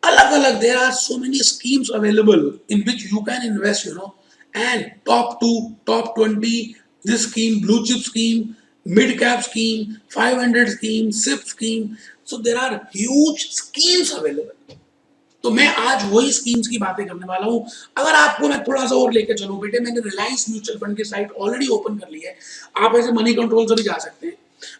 अलग अलग, there are so many schemes available in which you can invest, and top 2, top 20, this scheme, blue chip scheme, mid cap scheme, 500 scheme, SIP scheme, so there are huge schemes available। तो मैं आज वही schemes की बातें करने वाला हूं। अगर आपको मैं थोड़ा सा और लेकर चलूं बेटे, मैंने रिलायंस म्यूचुअल फंड की साइट ऑलरेडी ओपन कर ली है, आप ऐसे मनी कंट्रोल से भी जा सकते हैं।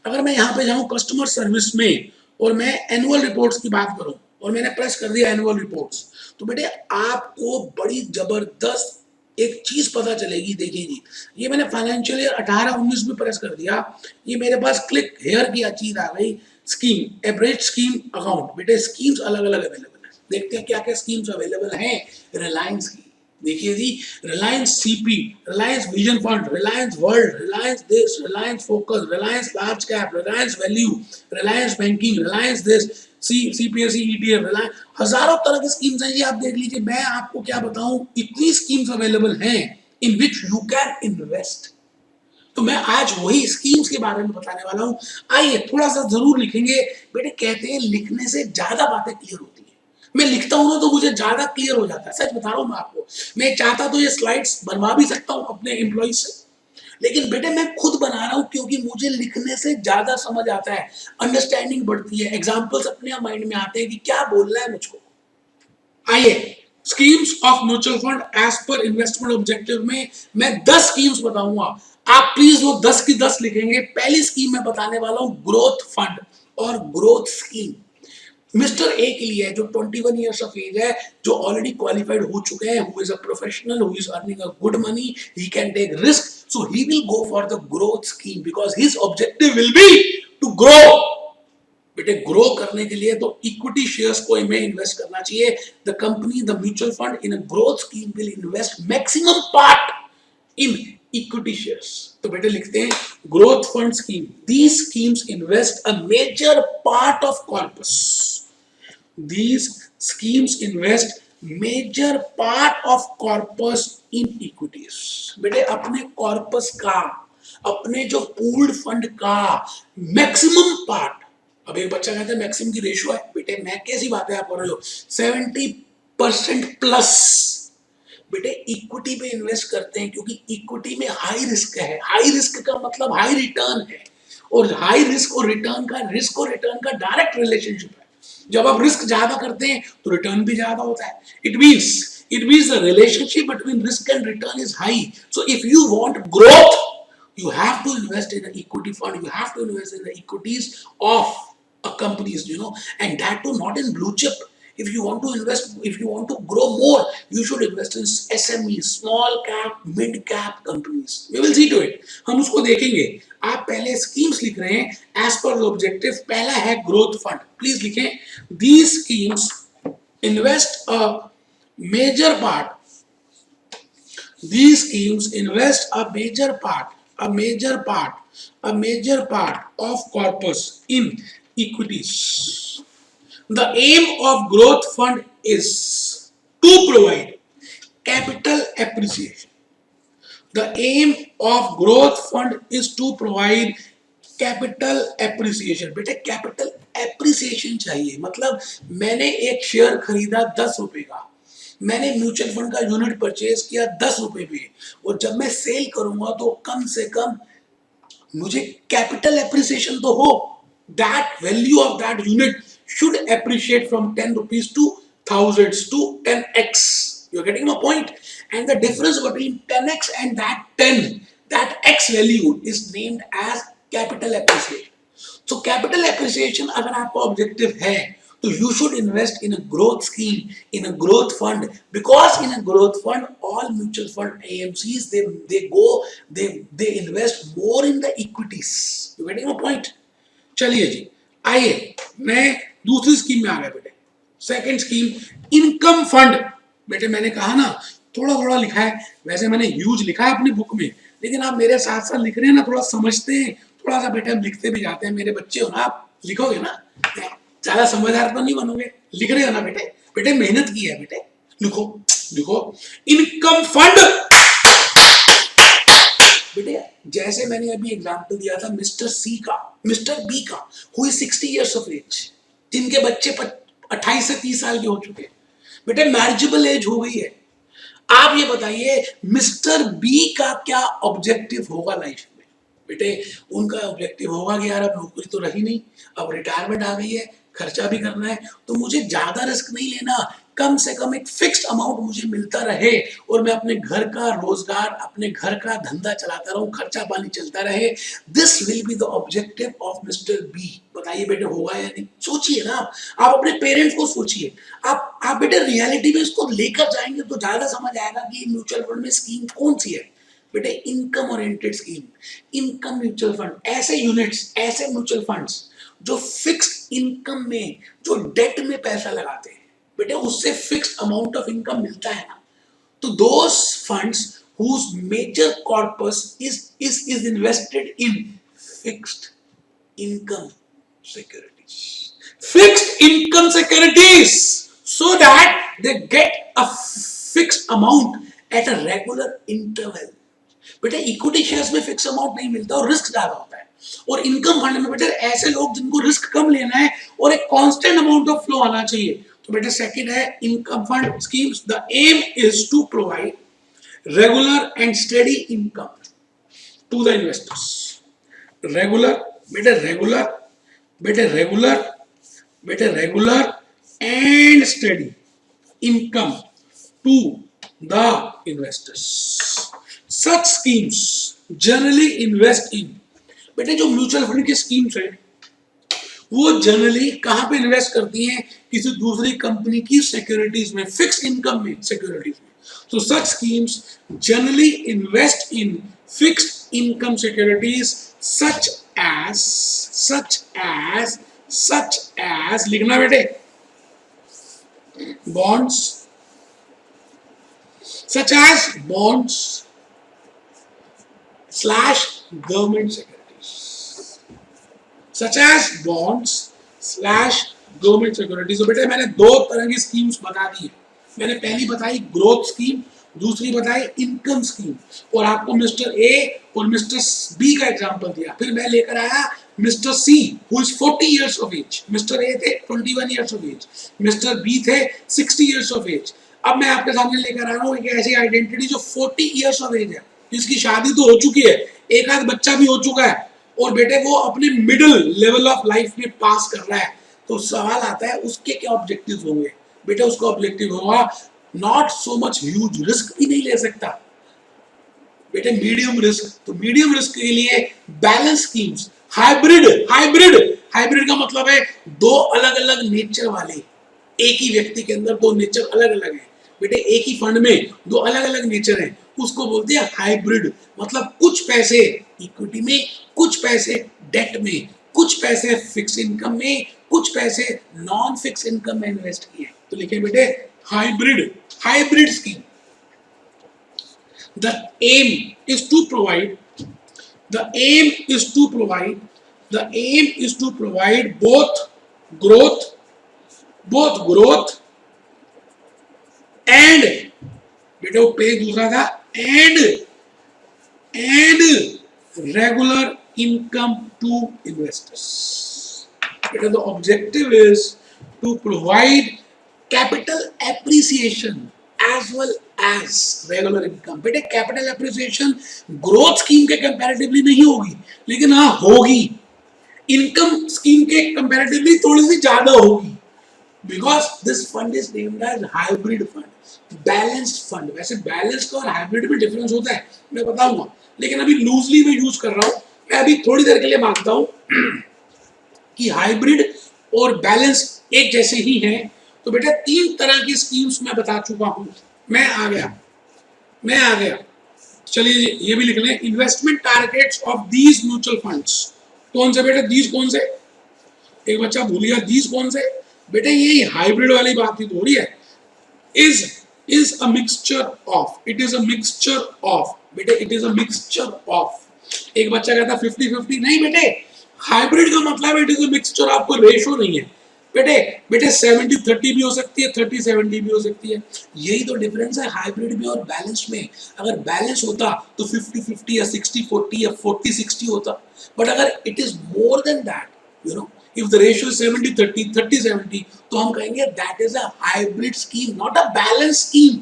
अगर मैं यहाँ पे जाऊं कस्टमर सर्विस में और मैं एनुअल रिपोर्ट्स की बात करूं और मैंने प्रेस कर दिया एनुअल रिपोर्ट्स, तो बेटे आपको बड़ी जबरदस्त एक चीज पता चलेगी। देखिए जी, ये मैंने फाइनेंशियल ईयर 18-19 में प्रेस कर दिया, ये मेरे पास क्लिक हेयर की चीज आ गई, स्कीम एवरेज स्कीम अकाउंट। बेटे स्कीम्स अलग अलग अवेलेबल है, देखते हैं क्या क्या स्कीम्स अवेलेबल हैं रिलायंस की। देखिए जी, Reliance CP, Reliance vision fund, Reliance world, Reliance this, Reliance focus, Reliance large cap, Reliance value, Reliance banking, Reliance this, CPSE ETF, Reliance, हजारों तरह की स्कीम्स हैं जी, आप देख लीजिए। मैं आपको क्या बताऊं, इतनी स्कीम्स अवेलेबल हैं इन विच यू कैन इन्वेस्ट। तो मैं आज वही स्कीम्स के बारे में बताने वाला हूं। आइए थोड़ा सा जरूर लिखेंगे बेटे, कहते हैं लिखने से ज्यादा बातें क्लियर होती है। मैं लिखता हूं ना तो मुझे ज्यादा क्लियर हो जाता है, सच बता रहा हूं मैं आपको। मैं चाहता तो ये स्लाइड्स बनवा भी सकता हूं अपने एम्प्लॉय से, लेकिन बेटे मैं खुद बना रहा हूं क्योंकि मुझे लिखने से ज्यादा समझ आता है, अंडरस्टैंडिंग बढ़ती है, एग्जाम्पल्स अपने माइंड में आते हैं कि क्या बोलना है मुझको। आइए schemes of mutual fund as per investment objective में मैं 10 स्कीम्स बताऊंगा, आप प्लीज वो 10 की 10 लिखेंगे। पहली स्कीम मैं बताने वाला हूं ग्रोथ फंड और ग्रोथ स्कीम। मिस्टर ए के लिए जो 21 ईयर्स ऑफ एज है, जो ऑलरेडी क्वालिफाइड हो चुके हैं, who is a professional, who is earning a good money, he can take risk, so he will go for the growth scheme because his objective will be to grow. बेटे grow करने के लिए तो equity shares को में invest करना चाहिए। The company, the mutual fund in a growth scheme will invest maximum part in equity shares. तो बेटे लिखते हैं growth fund scheme, these schemes invest a major part of corpus, these schemes invest major part of corpus in equities। बेटे अपने corpus का, अपने जो pooled fund का मैक्सिमम पार्ट, अब एक बच्चा कहता है मैक्सिमम की रेशियो है, बेटे मैं कैसी बातें आप कर रहे हो, 70% प्लस बेटे इक्विटी पे इन्वेस्ट करते हैं क्योंकि इक्विटी में हाई रिस्क है। हाई रिस्क का मतलब हाई रिटर्न है, और हाई रिस्क और रिटर्न का डायरेक्ट रिलेशनशिप है। जब आप रिस्क ज्यादा करते हैं तो रिटर्न भी ज्यादा होता है। It means the relationship between risk and return is high. So if you want growth, you have to invest in an equity fund, you have to invest in the equities of a companies, and that too not in blue chip. If you want to invest, if you want to grow more, you should invest in SMEs, small cap, mid cap companies. We will see to it, हम उसको देखेंगे। आप पहले schemes लिख रहे हैं as पर objective, पहला है ग्रोथ फंड, प्लीज लिखें these schemes invest a major part, these schemes invest a major part of corpus in equities. The aim of growth fund is to provide capital appreciation. The aim of growth fund is to provide capital appreciation. बेटे capital appreciation चाहिए, मतलब मैंने एक share खरीदा 10 रुपए का, मैंने mutual fund का यूनिट परचेज किया 10 रुपए पे, और जब मैं सेल करूंगा तो कम से कम मुझे कैपिटल एप्रिसिएशन तो हो। That value of that unit should appreciate from 10 rupees to thousands to 10x. You're getting my point? And the difference between 10x and that x value is named as capital appreciation. So capital appreciation अगर आपका objective है तो you should invest in a growth scheme, in a growth fund, because in a growth fund all mutual fund AMCs they invest more in the equities. You getting my point? चलिए जी, आइए मैं दूसरी scheme में आ गया बेटे। Second scheme income fund. बेटे मैंने कहा ना थोड़ा थोड़ा लिखा है, वैसे मैंने ह्यूज लिखा है अपनी बुक में, लेकिन आप मेरे साथ साथ लिख रहे हैं ना, थोड़ा समझते हैं, थोड़ा सा बेटे हम लिखते भी जाते हैं। मेरे बच्चे हो ना, आप लिखोगे ना, ज्यादा समझदार तो नहीं बनोगे, लिख रहे हो ना बेटे, बेटे मेहनत की है बेटे, लिखो लिखो इनकम फंड। बेटे जैसे मैंने अभी एग्जांपल दिया था मिस्टर सी का, मिस्टर बी का, who is 60 years of age, जिनके बच्चे 28 से 30 साल के हो चुके हैं, बेटे मैरिजेबल एज हो गई है। आप ये बताइए मिस्टर बी का क्या ऑब्जेक्टिव होगा लाइफ में? बेटे उनका ऑब्जेक्टिव होगा कि यार अब नौकरी तो रही नहीं, अब रिटायरमेंट आ गई है, खर्चा भी करना है, तो मुझे ज्यादा रिस्क नहीं लेना, कम से कम एक फिक्स्ड अमाउंट मुझे मिलता रहे और मैं अपने घर का रोजगार, अपने घर का धंधा चलाता रहूं, खर्चा पानी चलता रहे। This will be the objective of mister B. बताइए बेटे होगा या नहीं? सोचिए ना, आप अपने पेरेंट्स को सोचिए, आप बेटे रियलिटी में इसको लेकर जाएंगे तो ज्यादा समझ आएगा कि म्यूचुअल फंड में स्कीम कौन सी है। बेटे income oriented scheme, income mutual fund, ऐसे यूनिट्स, ऐसे म्यूचुअल फंड्स जो फिक्स्ड इनकम में, जो डेट में पैसा लगाते हैं, बेटे उससे फिक्स्ड अमाउंट ऑफ इनकम मिलता है ना, तो दोस funds whose major corpus is invested in fixed income securities, fixed income securities, so that they get a fixed amount at a regular interval। बेटा इक्विटी शेयर्स में फिक्स अमाउंट नहीं मिलता और risk ज्यादा होता है, और इनकम फंड में बेटा ऐसे लोग जिनको रिस्क कम लेना है और एक कांस्टेंट अमाउंट ऑफ फ्लो आना चाहिए। तो बेटा सेकंड है income fund schemes, the aim is to provide regular and steady income to the investors. Regular बेटे रेगुलर, बेटे रेगुलर, बेटे regular and steady income to the investors. Such schemes generally invest in, बेटे जो mutual fund की schemes है वो generally कहां पे इन्वेस्ट करती हैं, किसी दूसरी कंपनी की सिक्योरिटीज में, फिक्स इनकम में सिक्योरिटीज में. So such schemes generally invest in fixed income securities such as लिखना बेटे, bonds, such as bonds slash government securities, such as bonds slash government securities. तो बेटे मैंने दो तरह की स्कीम्स बता दी है. मैंने पहली बताई ग्रोथ स्कीम, दूसरी बताई इनकम स्कीम, और आपको मिस्टर ए और मिस्टर बी का एग्जांपल दिया. फिर मैं लेकर आया mister C who is 40 years of age. Mister A थे 21 years of age, mister B थे 60 इयर्स ऑफ एज. अब मैं आपके सामने लेकर आ रहा हूँ एक ऐसी आइडेंटिटी जो 40 इयर्स ऑफ एज है, जिसकी शादी तो हो चुकी है, एक आध बच्चा भी हो चुका है, और बेटे वो अपने मिडिल लेवल ऑफ लाइफ में पास कर रहा है. तो सवाल आता है उसके क्या ऑब्जेक्टिव्स होंगे. बेटा उसका ऑब्जेक्टिव होगा not so much huge, risk भी नहीं ले सकता बेटे, मीडियम रिस्क. तो मीडियम रिस्क के लिए बैलेंस स्कीम्स, हाइब्रिड. हाइब्रिड का मतलब है दो अलग अलग नेचर वाले, एक ही व्यक्ति के अंदर दो नेचर अलग अलग है. बेटे एक ही फंड में दो अलग अलग नेचर है, उसको बोलते हैं हाइब्रिड. मतलब कुछ पैसे इक्विटी में, कुछ पैसे डेट में, कुछ पैसे फिक्स इनकम में, कुछ पैसे नॉन फिक्स इनकम में इन्वेस्ट किए. तो लिखे बेटे hybrid scheme. The aim is to provide both growth and, बेटा वो पेज दूसरा था, and regular income to investors. बेटा the objective is to provide capital appreciation as well as regular income. बेटे कैपिटल एप्रिसिएशन ग्रोथ स्कीम के comparatively नहीं होगी, लेकिन हाँ होगी इनकम स्कीम के कंपैरेटिवली थोड़ी सी ज्यादा होगी, because this fund is named as hybrid fund, balanced fund. वैसे बैलेंस का और हाइब्रिड में डिफरेंस होता है, मैं बताऊंगा, लेकिन अभी लूजली मैं यूज कर रहा हूं. मैं अभी थोड़ी देर के लिए मानता हूं कि हाइब्रिड और बैलेंस एक जैसे ही हैं. तो बेटा तीन तरह की स्कीम्स मैं बता चुका हूं. मैं आ गया. चलिए ये भी लिख लें. Investment targets of these mutual funds. कौन से बेटे दीज कौन से, एक बच्चा भूल गया दीज कौन से. बेटे ये हाइब्रिड वाली बात ही थोड़ी है. Is a mixture of, it is a mixture of. बेटे it is a mixture of. एक बच्चा कहता 50-50, नहीं बेटे हाइब्रिड का मतलब it is a mixture of, कोई रेशो नहीं है. बेटे 70-30 भी हो सकती है, 30-70 भी हो सकती है. यही तो डिफरेंस है हाइब्रिड में और बैलेंस में. अगर बैलेंस होता तो 50-50 या 60-40 या 40-60 होता. बट अगर it is more than that, you know, if the ratio is 70-30, 30-70, तो हम कहेंगे that is a hybrid scheme, not a balanced scheme.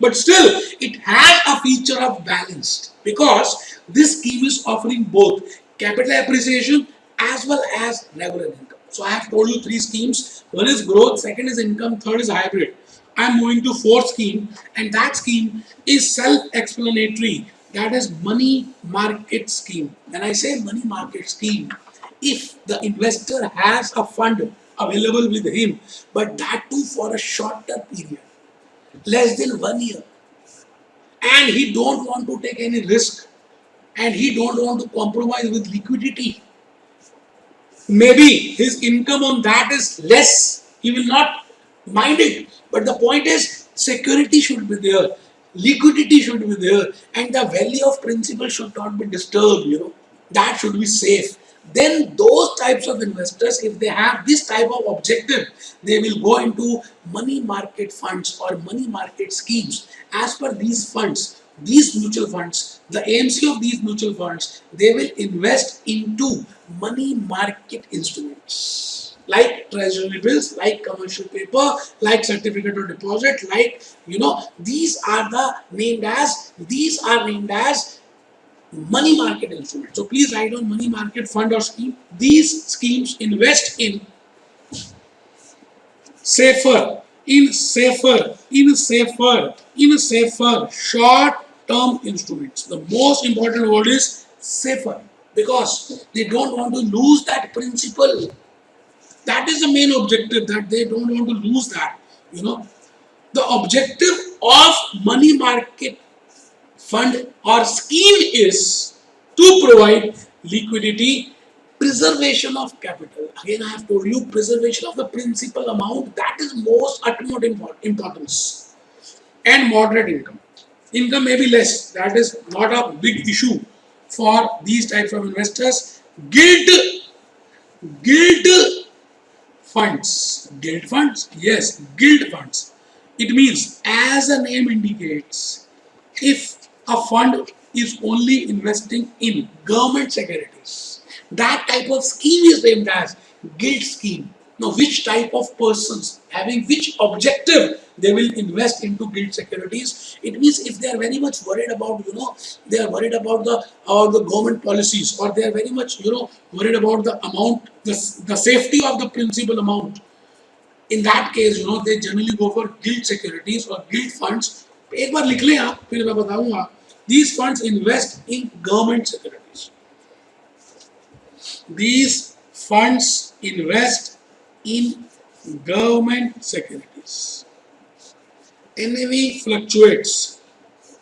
But still, it has a feature of balanced because this scheme is offering both capital appreciation as well as regular income. So I have told you three schemes. One is growth, second is income, third is hybrid. I am moving to fourth scheme, and that scheme is self-explanatory. That is money market scheme. When I say money market scheme, if the investor has a fund available with him, but that too for a shorter period, less than 1 year, and he don't want to take any risk, and he don't want to compromise with liquidity, maybe his income on that is less, he will not mind it. But the point is security should be there, liquidity should be there, and the value of principal should not be disturbed, you know, that should be safe. Then those types of investors, if they have this type of objective, they will go into money market funds or money market schemes. As per these funds, these mutual funds, the AMC of these mutual funds, they will invest into money market instruments like treasury bills, like commercial paper, like certificate of deposit, like, you know, these are named as money market instrument. So please write down money market fund or scheme. These schemes invest in safer in safer short-term instruments. The most important word is safer because they don't want to lose that principle. That is the main objective, that they don't want to lose that. You know, the objective of money market fund or scheme is to provide liquidity, preservation of capital. Again, I have told you, preservation of the principal amount, that is most utmost importance, and moderate income. Income may be less, that is not a big issue for these types of investors. Guild funds. Guild funds? Yes, guild funds. It means, as the name indicates, if a fund is only investing in government securities, that type of scheme is named as guild scheme. Now, which type of persons having which objective they will invest into guild securities? It means if they are very much worried about, they are worried about the government policies, or they are very much, worried about the amount, the safety of the principal amount. In that case, they generally go for guild securities or guild funds. एक बार लिख लें आप, फिर मैं बताऊंगा. These funds invest in government securities. These funds invest in government securities. NAV fluctuates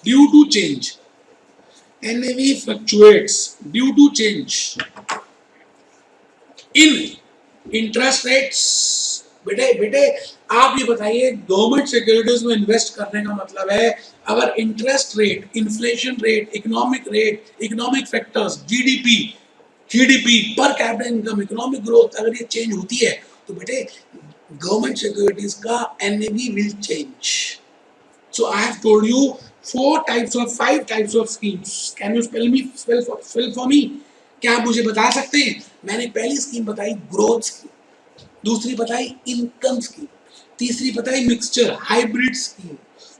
due to change. NAV fluctuates due to change in interest rates. बेटे आप ये बताइए, गवर्नमेंट सिक्योरिटीज में इन्वेस्ट करने का मतलब है, अगर interest rate, inflation rate, economic factors, GDP per capita income, economic growth अगर ये चेंज होती है, तो बेटे गवर्नमेंट सिक्योरिटीज का NAV will change. So I have told you 5 types of schemes. Can you spell for me? क्या आप मुझे बता सकते हैं? मैंने पहली स्कीम बताई ग्रोथ स्कीम, दूसरी बताई इनकम स्कीम, तीसरी बताई मिक्सचर हाइब्रिड स्कीम,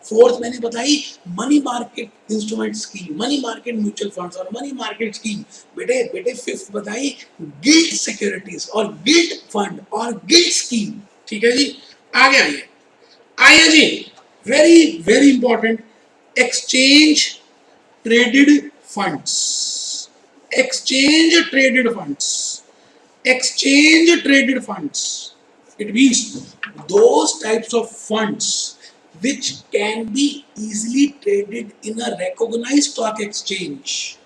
फोर्थ मैंने बताई money market instrument scheme, money market mutual funds और मनी मार्केट स्कीम. बेटे फिफ्थ बताई गिल्ड सिक्योरिटीज और गिल्ड फंड और गिल्ड स्कीम. ठीक है जी, आगे आइए जी. Very very important, exchange traded funds. Exchange traded funds. It means those types of funds which can be easily traded in a recognized stock exchange.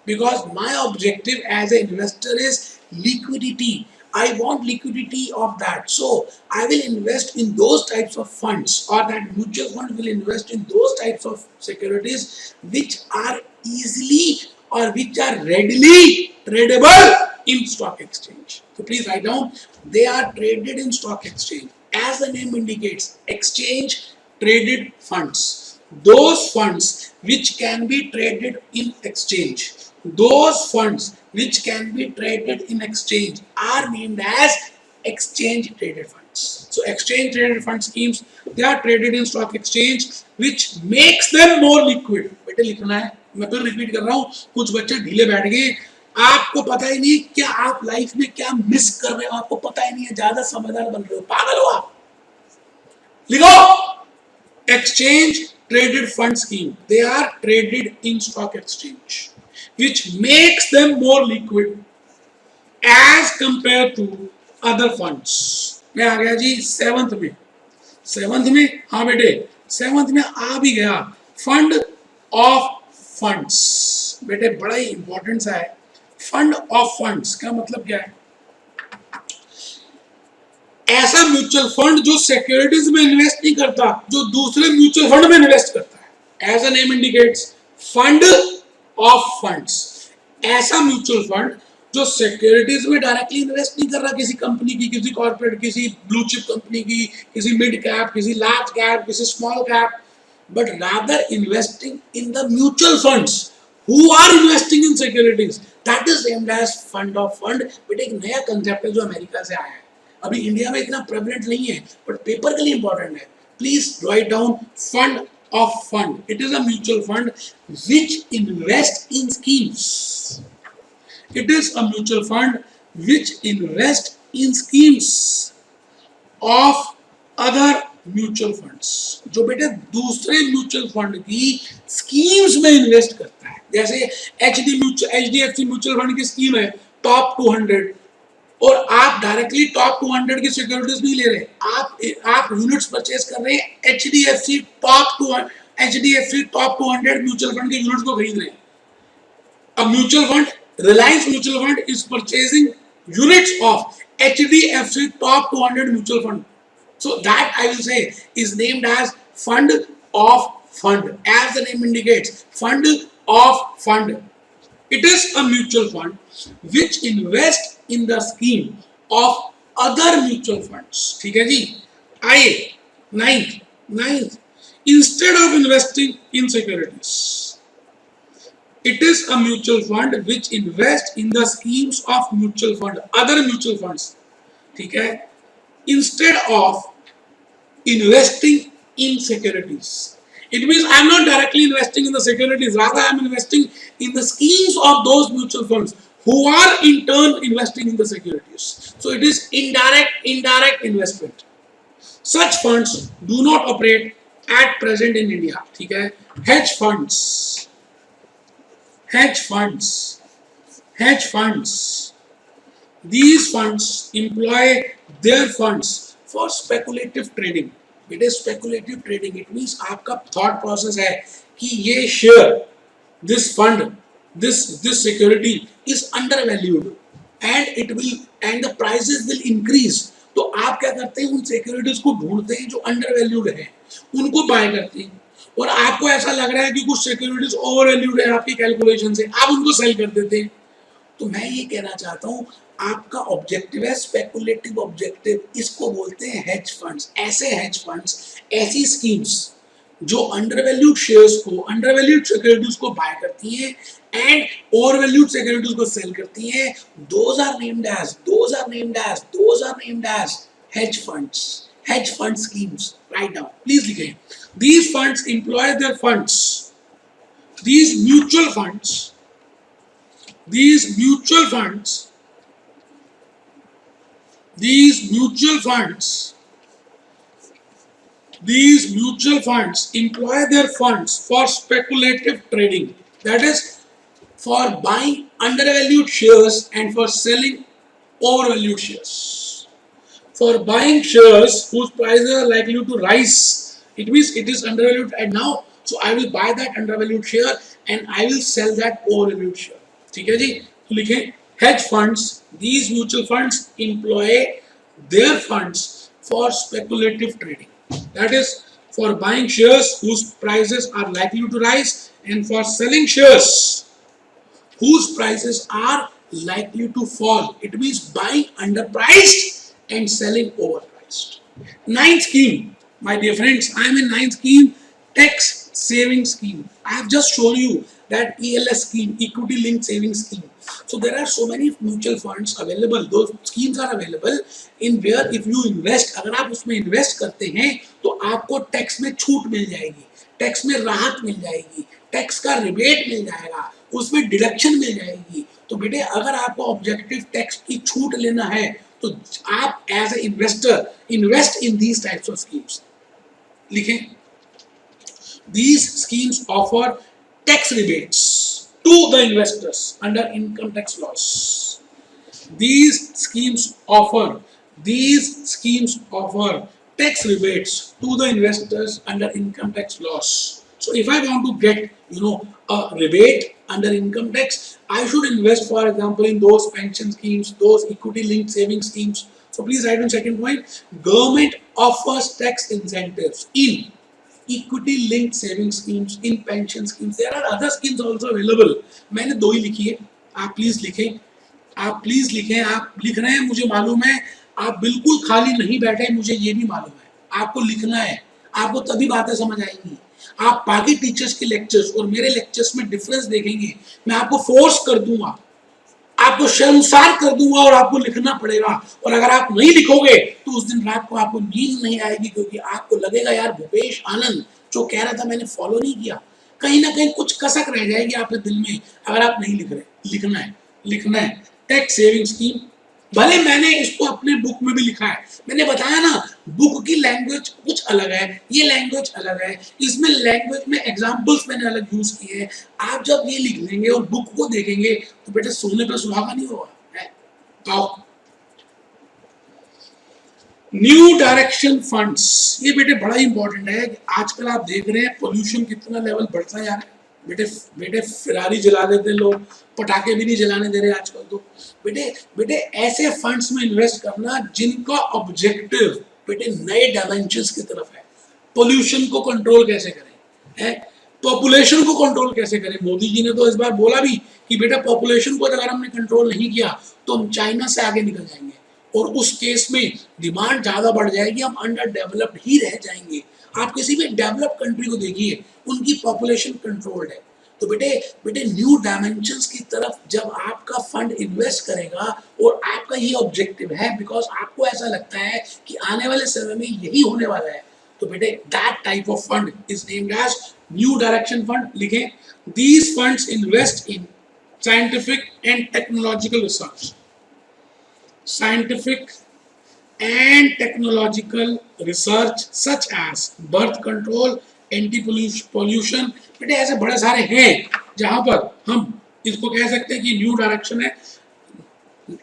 Because my objective as an investor is liquidity. I want liquidity of that. So I will invest in those types of funds, or that mutual fund will invest in those types of securities which are easily or which are readily tradable in stock exchange. So please write down, they are traded in stock exchange. As the name indicates, exchange traded funds. Those funds which can be traded in exchange, those funds which can be traded in exchange are named as exchange traded funds. So exchange traded fund schemes, they are traded in stock exchange, which makes them more liquid. बेटे लिखना है, मैं फिर repeat कर रहा हूँ, कुछ बच्चे ढीले बैठ गए. आपको पता ही नहीं क्या आप लाइफ में क्या मिस कर रहे हो, आपको पता ही नहीं है, ज्यादा समझदार बन रहे हो, पागल हो आप. लिखो, exchange traded fund scheme, they are traded in stock exchange, which makes them more liquid as compared to other funds. मैं आ गया जी सेवंथ में. हाँ बेटे, सेवंथ में आ भी गया, फंड ऑफ फंड्स. बेटे बड़ा ही इंपॉर्टेंट सा है. फंड ऑफ फंड्स का मतलब क्या है? ऐसा म्यूचुअल फंड जो सिक्योरिटीज में इन्वेस्ट नहीं करता, जो दूसरे म्यूचुअल फंड में इन्वेस्ट करता है. As a name indicates, fund of funds. ऐसा म्यूचुअल फंड जो सिक्योरिटीज में डायरेक्टली इन्वेस्ट नहीं कर रहा, किसी कंपनी की, किसी कॉर्पोरेट, किसी ब्लू चिप कंपनी की, किसी मिड कैप, किसी लार्ज कैप, किसी small cap, but rather investing in the mutual funds who are investing in securities. That is named as fund of fund. But एक नया concept है जो America से आया है, अभी इंडिया में इतना प्रेवलेंट नहीं है, बट पेपर के लिए इंपॉर्टेंट है. Please write down, fund of fund. It is a mutual fund which invest in schemes. It is a mutual fund which invest in schemes of other mutual funds, जो बेटे दूसरे mutual fund की schemes में invest करता है। जैसे HDFC mutual fund की scheme है टॉप 200, और आप डायरेक्टली टॉप 200 की सिक्योरिटीज नहीं ले रहे, आप यूनिट्स परचेज कर रहे हैं एचडीएफसी टॉप 200 म्यूचुअल फंड के यूनिट्स को खरीद रहे हैं। A mutual fund, Reliance Mutual Fund is purchasing units of HDFC top 200 mutual fund. So that I will say is named as fund of fund. As the name indicates, fund of fund. It is a mutual fund which invests in the scheme of other mutual funds. ठीक है जी? आइए ninth, instead of investing in securities, it is a mutual fund which invests in the schemes of mutual fund, other mutual funds. ठीक है? Instead of investing in securities. It means I am not directly investing in the securities, rather I am investing in the schemes of those mutual funds who are in turn investing in the securities. So it is indirect investment. Such funds do not operate at present in India. ठीक है? Hedge funds. These funds employ their funds for speculative trading. It is speculative trading. It means आपका thought process है कि ये share, this fund, this security is undervalued and the prices will increase. तो आप क्या करते हैं, उन सिक्योरिटीज को ढूंढते हैं जो अंडरवैल्यूड है, उनको बाय करते हैं, और आपको ऐसा लग रहा है कि कुछ सिक्योरिटीज ओवरवैल्यूड है आपकी कैलकुलेशन से, आप उनको सेल कर देते हैं। तो मैं ये कहना चाहता हूँ, आपका ऑब्जेक्टिव है स्पेकुलेटिव ऑब्जेक्टिव, इसको बोलते हैं हेज फंड्स। ऐसे हेज फंड्स, ऐसी स्कीम्स जो अंडरवैल्यूड शेयर्स को, अंडरवैल्यूड सिक्योरिटीज को बाय करती हैं एंड ओवरवैल्यूड सिक्योरिटीज को सेल करती हैं, those are named as hedge fund schemes. Write down, please लिखें। These funds employ their funds, these mutual funds employ their funds for speculative trading, that is for buying undervalued shares and for selling overvalued shares. For buying shares whose prices are likely to rise, it means it is undervalued and now, so I will buy that undervalued share and I will sell that overvalued share. ठीक है जी? तो लिखें hedge funds, these mutual funds employ their funds for speculative trading, that is for buying shares whose prices are likely to rise and for selling shares whose prices are likely to fall. It means buying underpriced and selling overpriced. Ninth scheme, my dear friends, I am in ninth scheme, tax saving scheme. I have just shown you that ELS scheme, equity linked savings scheme. So there are so many mutual funds available. Those schemes are available in where if you invest, अगर आप उसमें invest करते हैं तो आपको tax में छूट मिल जाएगी, टैक्स में राहत मिल जाएगी, टैक्स का रिबेट मिल जाएगा, उसमें डिडक्शन मिल जाएगी। तो बेटे अगर आपको ऑब्जेक्टिव टैक्स की छूट लेना है तो आप as a investor invest in these types of schemes. लिखें, these schemes offer tax rebates to the investors under income tax laws. These schemes offer tax rebates to the investors under income tax laws. So if I want to get a rebate under income tax, I should invest, for example, in those pension schemes, those equity linked saving schemes. So please write on second point, government offers tax incentives in equity linked saving schemes, in pension schemes. There are other schemes also available. मैंने दो ही लिखी है, आप please लिखें, आप लिख रहे हैं, मुझे मालूम है, आप बिल्कुल खाली नहीं बैठे, मुझे ये भी मालूम है, आपको लिखना है, आपको तभी बातें समझ आएंगी। आप बाकी टीचर्स के लेक्चर्स और मेरे लेक्चर्स में डिफरेंस देखेंगे, मैं आपको फोर्स कर दूंगा, आपको शर्मसार कर दूंगा और आपको लिखना पड़ेगा, और अगर आप नहीं लिखोगे तो उस दिन रात को आपको नींद नहीं आएगी, क्योंकि आपको लगेगा यार भूपेश आनंद जो कह रहा था मैंने फॉलो नहीं किया, कहीं ना कहीं कुछ कसक रह जाएगी आपके दिल में अगर आप नहीं लिख रहे। लिखना है टैक्स सेविंग स्कीम, भले मैंने इसको अपने बुक में भी लिखा है, मैंने बताया ना बुक की लैंग्वेज कुछ अलग है, ये लैंग्वेज अलग है, इसमें लैंग्वेज में एग्जांपल्स मैंने अलग यूज किए हैं। आप जब ये लिख लेंगे और बुक को देखेंगे तो बेटे सोने पे सुहागा नहीं होगा है? तो न्यू डायरेक्शन फंड्स, ये बेटे बड़ा इंपॉर्टेंट है। आजकल आप देख रहे हैं पोल्यूशन कितना लेवल बढ़ता जा रहा है। बेटे बेटे फिरारी जला देते लोग, पटाखे भी नहीं जलाने दे रहे आजकल तो। बेटे बेटे ऐसे फंड्स में इन्वेस्ट करना जिनका ऑब्जेक्टिव बेटे नए डायमेंशंस की तरफ है। पोल्यूशन को कंट्रोल कैसे करें, है पॉपुलेशन को कंट्रोल कैसे करें। मोदी जी ने तो इस बार बोला भी कि बेटा पॉपुलेशन को अगर हमने कंट्रोल नहीं किया तो हम चाइना से आगे निकल जाएंगे, और उस केस में डिमांड ज्यादा बढ़ जाएगी, हम अंडर डेवलप्ड ही रह जाएंगे। आप किसी भी डेवलप्ड कंट्री को देखिए, उनकी पॉपुलेशन कंट्रोल्ड है। तो बेटे बेटे न्यू डायमेंशंस की तरफ जब आपका फंड इन्वेस्ट करेगा और आपका ये ऑब्जेक्टिव है, बिकॉज आपको ऐसा लगता है कि आने वाले समय में यही होने वाला है, तो बेटे that type of fund is named as new direction fund. लिखें, these funds invest in scientific and technological research, scientific and technological research such as birth control, anti pollution। बेटे ऐसे बड़े सारे हैं जहां पर हम इसको कह सकते हैं कि न्यू डायरेक्शन है।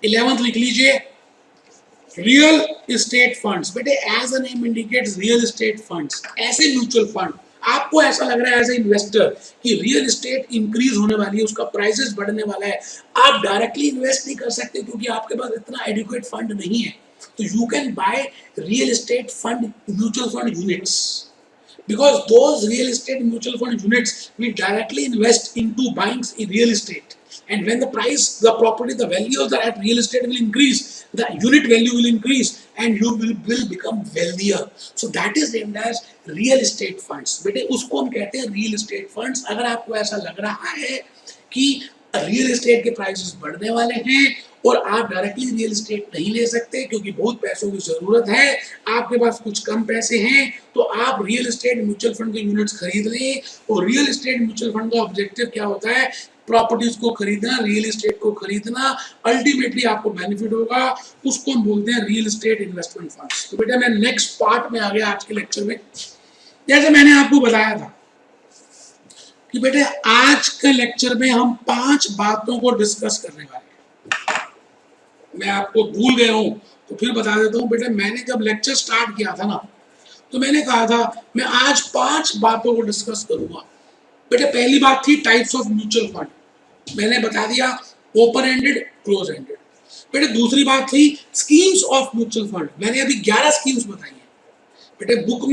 11th लिख लीजिए, रियल एस्टेट फंड्स। बेटे as a name indicates real estate funds, ऐसे म्यूचुअल फंड आपको ऐसा लग रहा है एज ए इन्वेस्टर कि रियल एस्टेट इंक्रीज होने वाली है, उसका प्राइसेस बढ़ने वाला है, आप डायरेक्टली इन्वेस्ट नहीं कर सकते क्योंकि आपके पास इतना एडिक्वेट फंड नहीं है। तो you can by real estate fund mutual fund units, because those real estate mutual fund units will directly invest into buying in real estate, and when the price, the property, the value of that real estate will increase, the unit value will increase and you will become wealthier. So that is named as real estate funds। बेटे उसको हम कहते हैं real estate funds। अगर आपको ऐसा लग रहा है कि रियल एस्टेट के प्राइसेस बढ़ने वाले हैं और आप डायरेक्टली रियल एस्टेट नहीं ले सकते क्योंकि बहुत पैसों की जरूरत है, आपके पास कुछ कम पैसे हैं, तो आप रियल एस्टेट म्यूचुअल फंड के यूनिट्स खरीद लें। और रियल एस्टेट म्यूचुअल फंड का ऑब्जेक्टिव क्या होता है, प्रॉपर्टीज को खरीदना, रियल एस्टेट को खरीदना, अल्टीमेटली आपको बेनिफिट होगा, उसको हम बोलते हैं रियल एस्टेट इन्वेस्टमेंट फंड्स। तो बेटा मैं नेक्स्ट पार्ट में आ गया आज के लेक्चर में। जैसे मैंने आपको बताया था कि बेटे आज के लेक्चर में हम 5 बातों को डिस्कस करने वाले हैं। मैं आपको भूल गया हूं तो फिर बता देता हूं। बेटे मैंने जब लेक्चर स्टार्ट किया था ना, तो मैंने कहा था मैं आज 5 बातों को डिस्कस करूंगा। बेटे पहली बात थी टाइप्स ऑफ म्यूचुअल फंड, मैंने बता दिया ओपन एंडेड, क्लोज एंडेड। बेटे दूसरी बात थी स्कीम्स ऑफ म्यूचुअल फंड, मैंने अभी 11 स्कीम्स बताई हैं। बेटे बुक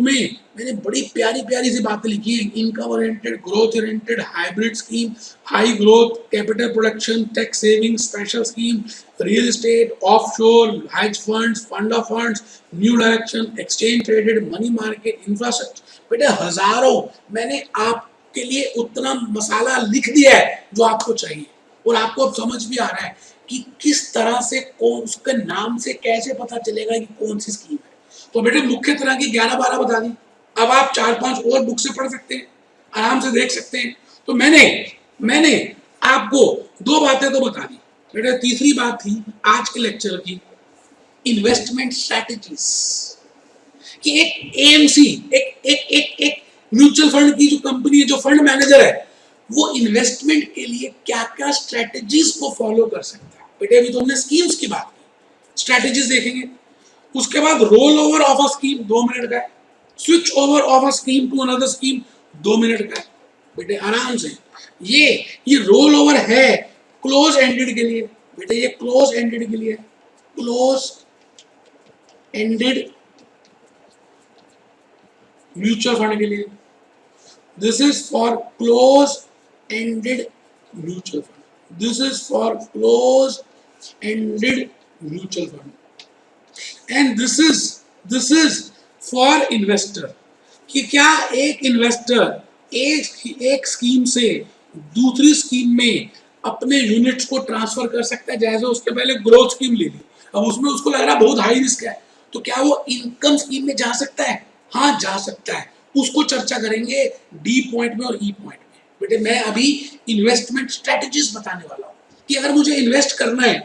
में मैंने बड़ी प्यारी प्यारी सी बातें लिखी है, income oriented, growth oriented, hybrid scheme, high growth, capital production, tax saving, special scheme, real estate, offshore, hedge funds, fund of funds, new direction, exchange traded, money market, infrastructure. बेटे हजारों, मैंने आपके लिए उतना मसाला लिख दिया है जो आपको चाहिए, और आपको अब समझ भी आ रहा है कि किस तरह से कौन, उसके नाम से कैसे पता चलेगा कि कौन सी स्कीम है। तो बेटे मुख्य तरह की 11-12 बता दी, अब आप 4-5 और बुक से पढ़ सकते हैं, आराम से देख सकते हैं। तो मैंने आपको 2 बातें तो बता दी। बेटे तीसरी बात थी आज के लेक्चर की इन्वेस्टमेंट स्ट्रैटेजीज, कि एक एएमसी, एक म्यूचुअल फंड की जो कंपनी है, जो फंड मैनेजर है, वो इन्वेस्टमेंट के लिए क्या क्या स्ट्रैटेजीज को फॉलो कर सकता है। बेटे अभी तो हमने स्कीम्स की बात की, स्ट्रैटेजीज देखेंगे। उसके बाद roll over of a scheme 2 minute का है, switch over of a scheme to another scheme 2 minute का है। बेटे आराम से, ये रोल ओवर है क्लोज एंडेड के लिए। बेटे ये क्लोज एंडेड के लिए, क्लोज एंडेड म्यूचुअल फंड के लिए, this is for close ended mutual fund, this is for close ended mutual fund, and this is for investor. कि क्या एक इन्वेस्टर एक स्कीम से दूसरी स्कीम में अपने यूनिट्स को ट्रांसफर कर सकता है। जैसे उसके पहले ग्रोथ स्कीम ले ली, अब उसमें उसको लग रहा बहुत हाई रिस्क है, तो क्या वो इनकम स्कीम में जा सकता है? हाँ जा सकता है। उसको चर्चा करेंगे डी पॉइंट में और ई पॉइंट में। बेटे मैं अभी इन्वेस्टमेंट स्ट्रेटेजीज बताने वाला हूँ कि अगर मुझे इन्वेस्ट करना है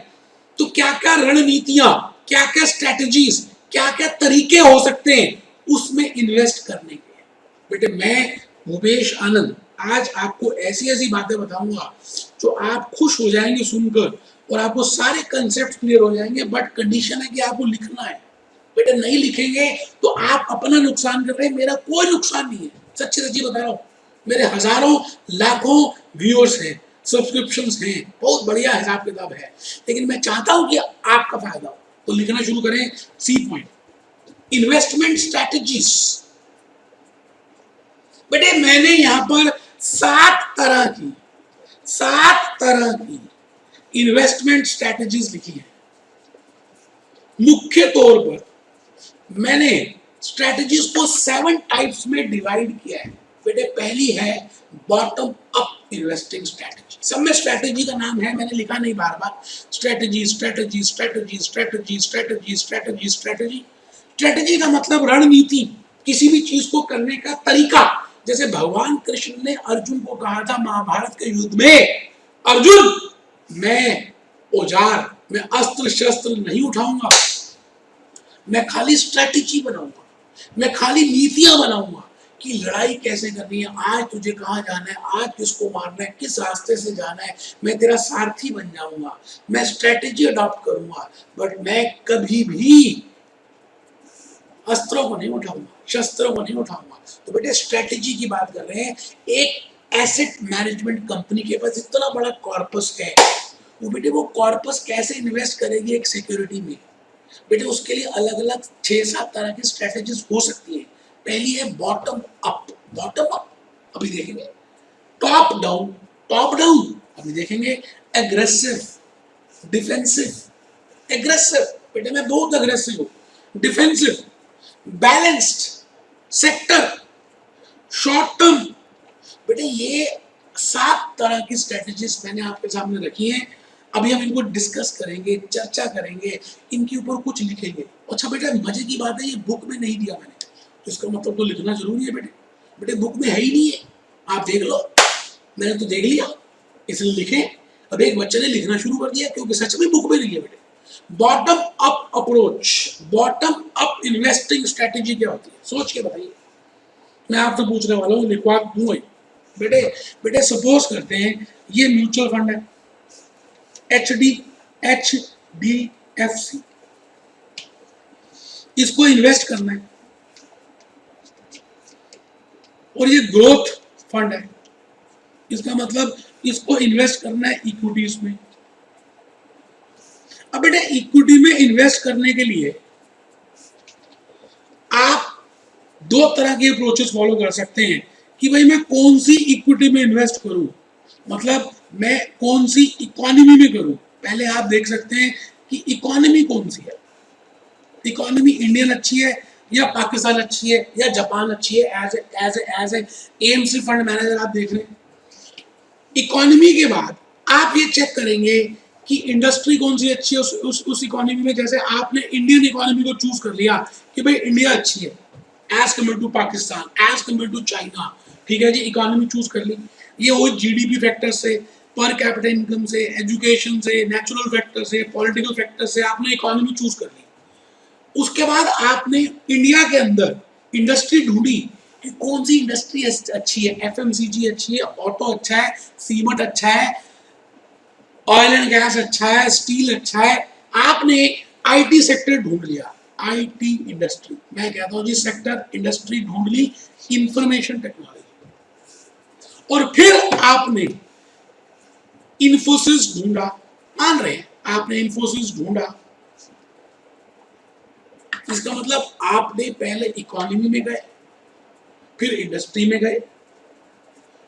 तो क्या क्या रणनीतियां, क्या क्या स्ट्रेटजीज, क्या क्या तरीके हो सकते हैं उसमें इन्वेस्ट करने के। बेटे मैं भूपेश आनंद आज आपको ऐसी ऐसी बातें बताऊंगा जो आप खुश हो जाएंगे सुनकर, और आपको सारे कंसेप्ट क्लियर हो जाएंगे। बट कंडीशन है कि आपको लिखना है। बेटे नहीं लिखेंगे तो आप अपना नुकसान कर रहे हैं, मेरा कोई नुकसान नहीं है। सच्ची सच्ची बता रहा हूं, मेरे हजारों लाखों व्यूअर्स हैं, सब्सक्रिप्शंस हैं, बहुत बढ़िया हिसाब किताब है, लेकिन मैं चाहता हूं कि आपका फायदा हो। तो लिखना शुरू करें। C point, investment strategies. बेटे मैंने यहां पर 7 तरह की इन्वेस्टमेंट स्ट्रैटेजीज लिखी है। मुख्य तौर पर मैंने स्ट्रैटेजीज को 7 टाइप्स में डिवाइड किया है। बेटे पहली है बॉटम अप इन्वेस्टिंग स्ट्रैटेजी। सब में स्ट्रैटेजी का नाम है, मैंने लिखा नहीं बार बार। Strategy strategy strategy strategy strategy strategy strategy. Strategy का मतलब रणनीति, किसी भी चीज को करने का तरीका। जैसे भगवान कृष्ण ने अर्जुन को कहा था महाभारत के युद्ध में, अर्जुन मैं औजार, मैं अस्त्र शस्त्र नहीं उठाऊंगा, मैं खाली स्ट्रैटेजी बनाऊंगा, मैं खाली नीतियां बनाऊंगा कि लड़ाई कैसे करनी है, आज तुझे कहां जाना है, आज किसको मारना है, किस रास्ते से जाना है, मैं तेरा सारथी बन जाऊंगा, मैं स्ट्रैटेजी अडॉप्ट करूंगा। बट मैं कभी भी अस्त्रों को नहीं उठाऊंगा, शस्त्रों को नहीं उठाऊंगा। तो बेटे स्ट्रैटेजी की बात कर रहे हैं। एक एसेट मैनेजमेंट कंपनी के पास इतना बड़ा कॉर्पस है, वो बेटे वो कॉर्पस कैसे इन्वेस्ट करेगी एक सिक्योरिटी में। बेटे उसके लिए अलग अलग 6-7 तरह की स्ट्रेटेजीज हो सकती है। पहली है बॉटम अप। बॉटम अप अभी देखेंगे। टॉप डाउन, टॉप डाउन अभी देखेंगे। Aggressive, defensive. एग्रेसिव बेटे मैं बहुत अग्रेसिव हूं। Defensive, balanced, sector, short term. बेटे ये 7 तरह की स्ट्रेटेजीज मैंने आपके सामने रखी हैं। अभी हम इनको डिस्कस करेंगे, चर्चा करेंगे, इनके ऊपर कुछ लिखेंगे। अच्छा बेटा मजे की बात है ये बुक में नहीं दिया मैंने, तो इसका मतलब तो लिखना जरूरी है बेटे। बेटे बुक में है ही नहीं है, आप देख लो। मैंने तो देख लिया इसलिए लिखे। अब एक बच्चे ने लिखना शुरू कर दिया क्योंकि सच में बुक में नहीं है बेटे। Bottom up approach, bottom up investing strategy क्या होती है सोच के बताइए। मैं आपसे पूछने वाला हूँ, लिखवा दूंगा। बेटे बेटे सपोज करते हैं ये म्यूचुअल फंड है, HDFC, इसको इन्वेस्ट करना है। और ये ग्रोथ फंड है, इसका मतलब इसको इन्वेस्ट करना है इक्विटीज में। अब बेटा इक्विटी में इन्वेस्ट करने के लिए आप 2 तरह के अप्रोचेस फॉलो कर सकते हैं कि भाई मैं कौन सी इक्विटी में इन्वेस्ट करूं, मतलब मैं कौन सी इकोनॉमी में करूं। पहले आप देख सकते हैं कि इकोनॉमी कौन सी है। इकोनॉमी इंडियन अच्छी है या पाकिस्तान अच्छी है या जापान अच्छी है। As a AMC fund manager आप देख रहे हैं। इकोनॉमी के बाद आप ये चेक करेंगे कि इंडस्ट्री कौन सी अच्छी है उस इकोनॉमी में। जैसे आपने इंडियन इकोनॉमी को चूज कर लिया कि भाई इंडिया अच्छी है as compare to Pakistan, as compare to China, ठीक है जी, इकोनॉमी चूज कर ली। ये हो जीडीपी फैक्टर से, पर कैपिटा इनकम से, एजुकेशन से, नेचुरल फैक्टर से, पॉलिटिकल फैक्टर से आपने इकोनॉमी चूज कर ली। उसके बाद आपने इंडिया के अंदर इंडस्ट्री ढूंढी कि कौन सी इंडस्ट्री अच्छी है। एफएमसीजी अच्छी है, ऑटो अच्छा है, सीमेंट अच्छा है, ऑयल एंड गैस अच्छा है, स्टील अच्छा है। आपने आईटी सेक्टर ढूंढ लिया, आईटी इंडस्ट्री, मैं कहता हूं जी सेक्टर इंडस्ट्री ढूंढ ली, इंफॉर्मेशन टेक्नोलॉजी। और फिर आपने इंफोसिस ढूंढा, मान रहे हैं आपने इंफोसिस ढूंढा। इसका मतलब आपने पहले इकोनॉमी में गए, फिर इंडस्ट्री में गए,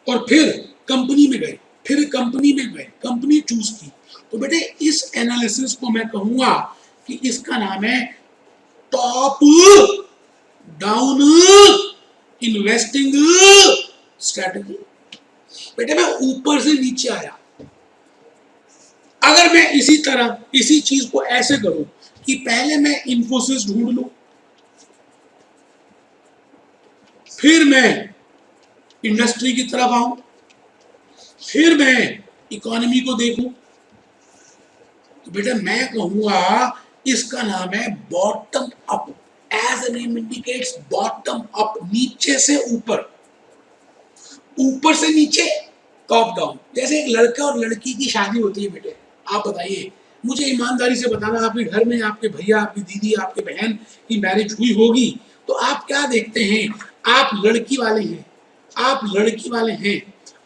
और फिर कंपनी में गए, फिर कंपनी में गए, कंपनी चूज की। तो बेटे इस एनालिसिस को मैं कहूंगा कि इसका नाम है टॉप डाउन इन्वेस्टिंग स्ट्रेटजी। बेटे मैं ऊपर से नीचे आया। अगर मैं इसी तरह इसी चीज को ऐसे करूं कि पहले मैं इंफोसिस ढूंढ लूं, फिर मैं इंडस्ट्री की तरफ आऊं, फिर मैं इकोनॉमी को देखूं, तो बेटा मैं कहूंगा इसका नाम है bottom up, as a name indicates bottom up, नीचे से ऊपर, ऊपर से नीचे, टॉप डाउन। जैसे एक लड़का और लड़की की शादी होती है बेटे, आप बताइए, मुझे ईमानदारी से बताना, आपके घर में आपके भैया, आपकी दीदी, आपके बहन की मैरिज हुई होगी, तो आप क्या देखते हैं? आप लड़की वाले हैं, आप लड़की वाले हैं,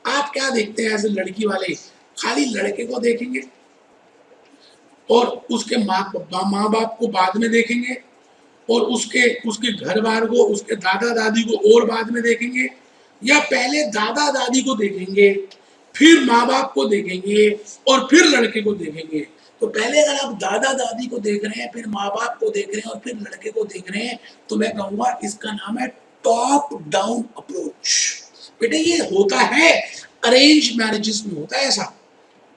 आप क्या देखते हैं एज ए लड़की वाले? खाली लड़के को देखेंगे और उसके माँ बाप को बाद में देखेंगे, और उसके उसके घर बार को, उसके दादा दादी को और बाद में देखेंगे, या पहले दादा दादी को देखेंगे, फिर माँ बाप को देखेंगे और फिर लड़के को देखेंगे? तो पहले अगर आप दादा दादी को देख रहे हैं, फिर माँ बाप को देख रहे हैं और फिर लड़के को देख रहे हैं, तो मैं कहूंगा इसका नाम है टॉप डाउन अप्रोच। बेटे ये होता है अरेंज मैरिजेस में, होता है ऐसा,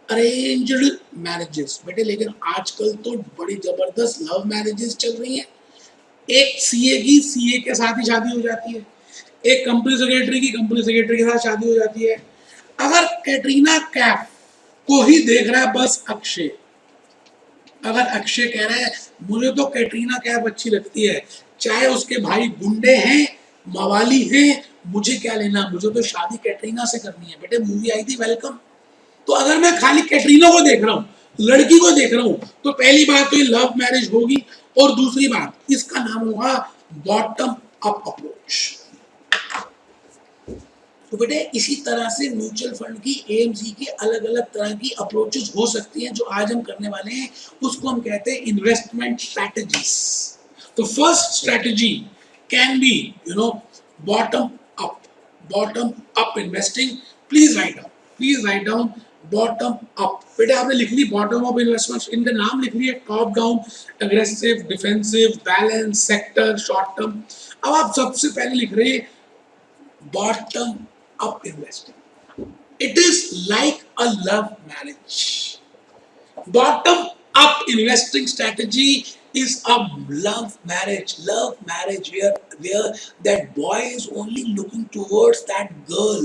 अरेंज्ड मैरिजेस बेटे। लेकिन आजकल तो बड़ी जबरदस्त लव मैरिजेस चल रही हैं। एक सीए की सीए के साथ ही शादी हो जाती है, एक कंपनी सेक्रेटरी की कंपनी सेक्रेटरी के साथ शादी हो जाती है। अगर कैटरीना कैफ को ही देख रहा है बस अक्षय, अगर अक्षय कह रहा है मुझे तो कैटरीना कैफ अच्छी लगती है, चाहे उसके भाई गुंडे हैं, मवाली हैं, मुझे क्या लेना, मुझे तो शादी कैटरीना से करनी है। बेटे मूवी आई थी वेलकम, तो अगर मैं खाली कैटरीना को देख रहा हूँ, लड़की को देख रहा हूँ, तो पहली बात तो ये लव मैरिज होगी, और दूसरी बात इसका नाम होगा बॉटम अप अप्रोच। तो बेटे इसी तरह से म्यूचुअल फंड की, एएमसी की अलग अलग तरह की अप्रोचेस हो सकती हैं। जो आज हम करने वाले हैं उसको हम कहते हैं इन्वेस्टमेंट स्ट्रैटेजीज। तो first strategy can be bottom up, bottom up investing. Please write down bottom up. बेटे आपने लिख ली बॉटम अप इन्वेस्टमेंट, इनका नाम लिख लिया, top down, aggressive, defensive, balance, sector, short term. अब आप सबसे पहले लिख रहे हैं bottom up investing. It is like a love marriage. Bottom up investing strategy is a love marriage where that boy is only looking towards that girl,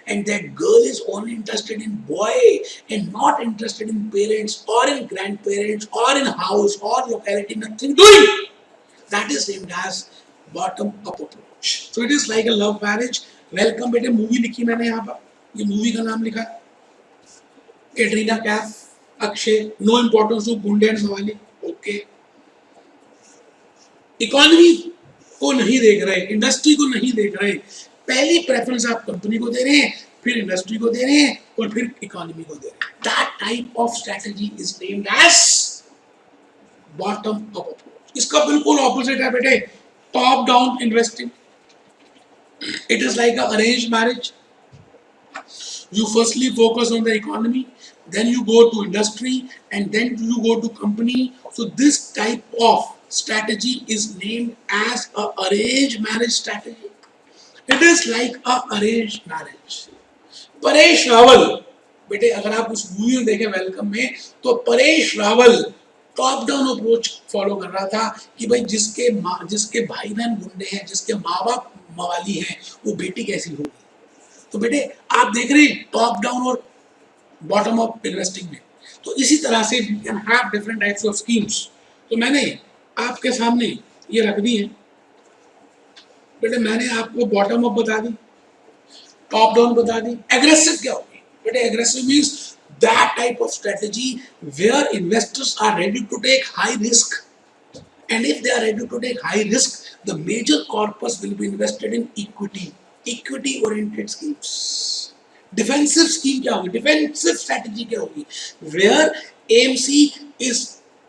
and that girl is only interested in boy and not interested in parents or in grandparents or in house or locality, nothing doing. That is named as bottom up approach. So it is like a love marriage. Welcome बेटे, movie लिखी मैंने यहाँ पर, ये movie का नाम लिखा Katrina Kaif, Akshay, no importance of गुंडे एंड मवाली। ओके, इकोनॉमी को नहीं देख रहे, इंडस्ट्री को नहीं देख रहे, पहली प्रेफरेंस आप कंपनी को दे रहे हैं, फिर इंडस्ट्री को दे रहे हैं और फिर इकोनॉमी को दे रहे हैं। That type of strategy is named as bottom up approach. इसका बिल्कुल ऑपोजिट है बेटे top down investing. It is like an arranged marriage. You firstly focus on the economy, then you go to industry, and then you go to company. So this type of strategy is named as a arranged marriage strategy. It is like a arranged marriage. Paresh Rawal बेटे, अगर आप उस movie में देखें welcome में, तो Paresh Rawal top down approach follow कर रहा था कि भाई जिसके भाई बहन गुंडे हैं, जिसके माँ बाप मवाली हैं, वो बेटी कैसी होगी। तो बेटे आप देख रहे हैं टॉप डाउन और बॉटम अप इन्वेस्टिंग में। तो इसी तरह से we can have different types of schemes. तो मैंने आपके सामने ये रख दी है बेटे, मैंने आपको बॉटम अप बता दी, टॉप डाउन बता दी। एग्रेसिव क्या होगी बेटे? Aggressive means that type of strategy where investors are ready to take high risk, and if they are ready to take high risk, the major corpus will be invested in equity oriented schemes. Defensive scheme क्या होगी? Defensive strategy क्या होगी? Where AMC is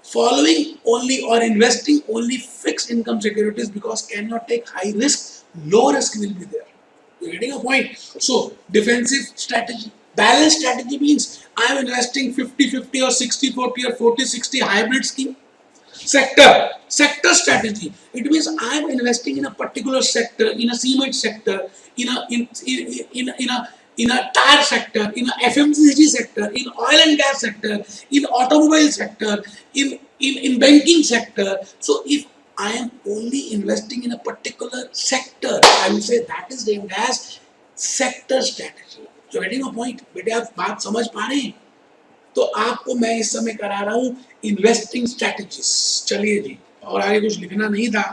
following only or investing only fixed income securities because cannot take high risk, low risk will be there. You're getting a point? So defensive strategy. Balanced strategy means I am investing 50-50 or 60-40 or 40-60 hybrid scheme. Sector strategy. It means I am investing in a particular sector, in a cement sector, in a tire sector, in a FMCG sector, in oil and gas sector, in automobile sector, in banking sector. So if I am only investing in a particular sector, I will say that is named as sector strategy. So getting a point, बेटे आप बात समझ पा रहे हैं? तो आपको मैं इस समय करा रहा हूं इन्वेस्टिंग स्ट्रेटजीज। चलिए जी, और आगे कुछ लिखना नहीं था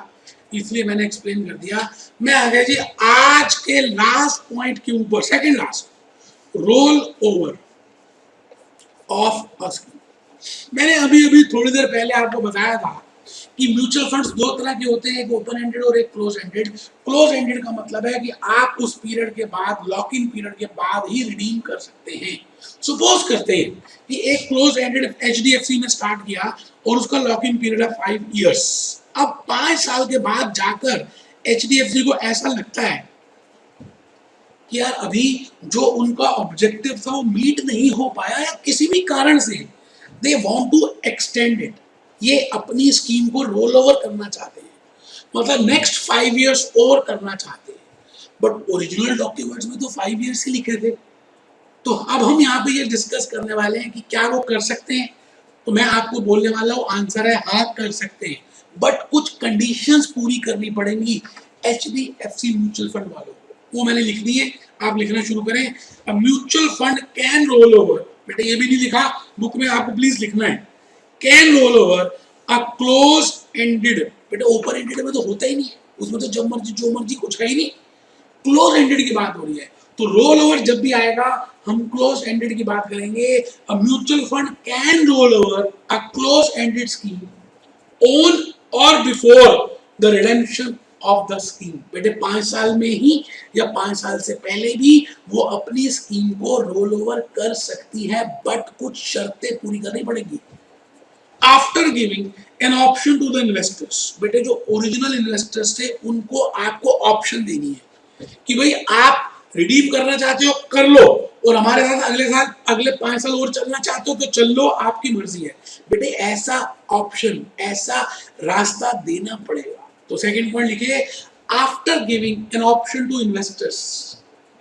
इसलिए मैंने एक्सप्लेन कर दिया। मैं आ गया जी आज के लास्ट पॉइंट के ऊपर, second last, role over of a scheme. मैंने अभी अभी थोड़ी देर पहले आपको बताया था कि म्यूचुअल फंड्स दो तरह के होते हैं, एक ओपन एंडेड और एक क्लोज एंडेड। क्लोज एंडेड का मतलब है कि आप उस पीरियड के बाद, लॉक इन पीरियड के बाद ही रिडीम कर सकते हैं। सपोज करते हैं कि एक क्लोज एंडेड एचडीएफसी ने स्टार्ट किया और उसका लॉक इन पीरियड है 5 इयर्स। अब 5 साल के बाद जाकर एचडीएफसी को ऐसा लगता है कि यार अभी जो उनका ऑब्जेक्टिव था वो मीट नहीं हो पाया या किसी भी कारण से they want to extend it, ये अपनी स्कीम को रोल ओवर करना चाहते हैं, मतलब नेक्स्ट 5 इयर्स और करना चाहते हैं। बट ओरिजिनल डॉक्यूमेंट्स में तो 5 इयर्स ही लिखे थे। तो अब हम यहाँ पे ये डिस्कस करने वाले हैं कि क्या वो कर सकते हैं। तो मैं आपको बोलने वाला हूँ आंसर है हाँ कर सकते हैं, बट कुछ कंडीशंस पूरी करनी पड़ेंगी एचडीएफसी म्यूचुअल फंड वालों को। वो मैंने लिख दी है, आप लिखना शुरू करें। अ mutual fund can roll over, बेटा ये भी नहीं लिखा बुक में, आपको प्लीज लिखना है, can roll over a close ended. बेटा ओपन एंडेड में तो होता ही नहीं है, उसमें तो जब मर्जी जो मर्जी कुछ है ही नहीं। क्लोज एंडेड की बात हो रही है, तो रोल ओवर जब भी आएगा हम क्लोज एंडेड की बात करेंगे। A mutual fund can roll over a close ended scheme on or before the redemption of the scheme. बेटे 5 साल में ही या 5 साल से पहले भी वो अपनी स्कीम को रोल ओवर कर सकती है, बट कुछ शर्तें पूरी करनी पड़ेगी। After giving an option to the investors, बेटे जो ओरिजिनल इन्वेस्टर्स थे उनको आपको ऑप्शन देनी है कि भाई आप रिडीम करना चाहते हो कर लो, और हमारे साथ अगले साल अगले 5 साल और चलना चाहते हो तो चल लो, आपकी मर्जी है। बेटे ऐसा ऑप्शन, ऐसा रास्ता देना पड़ेगा। तो सेकंड पॉइंट लिखिए, after giving an option to investors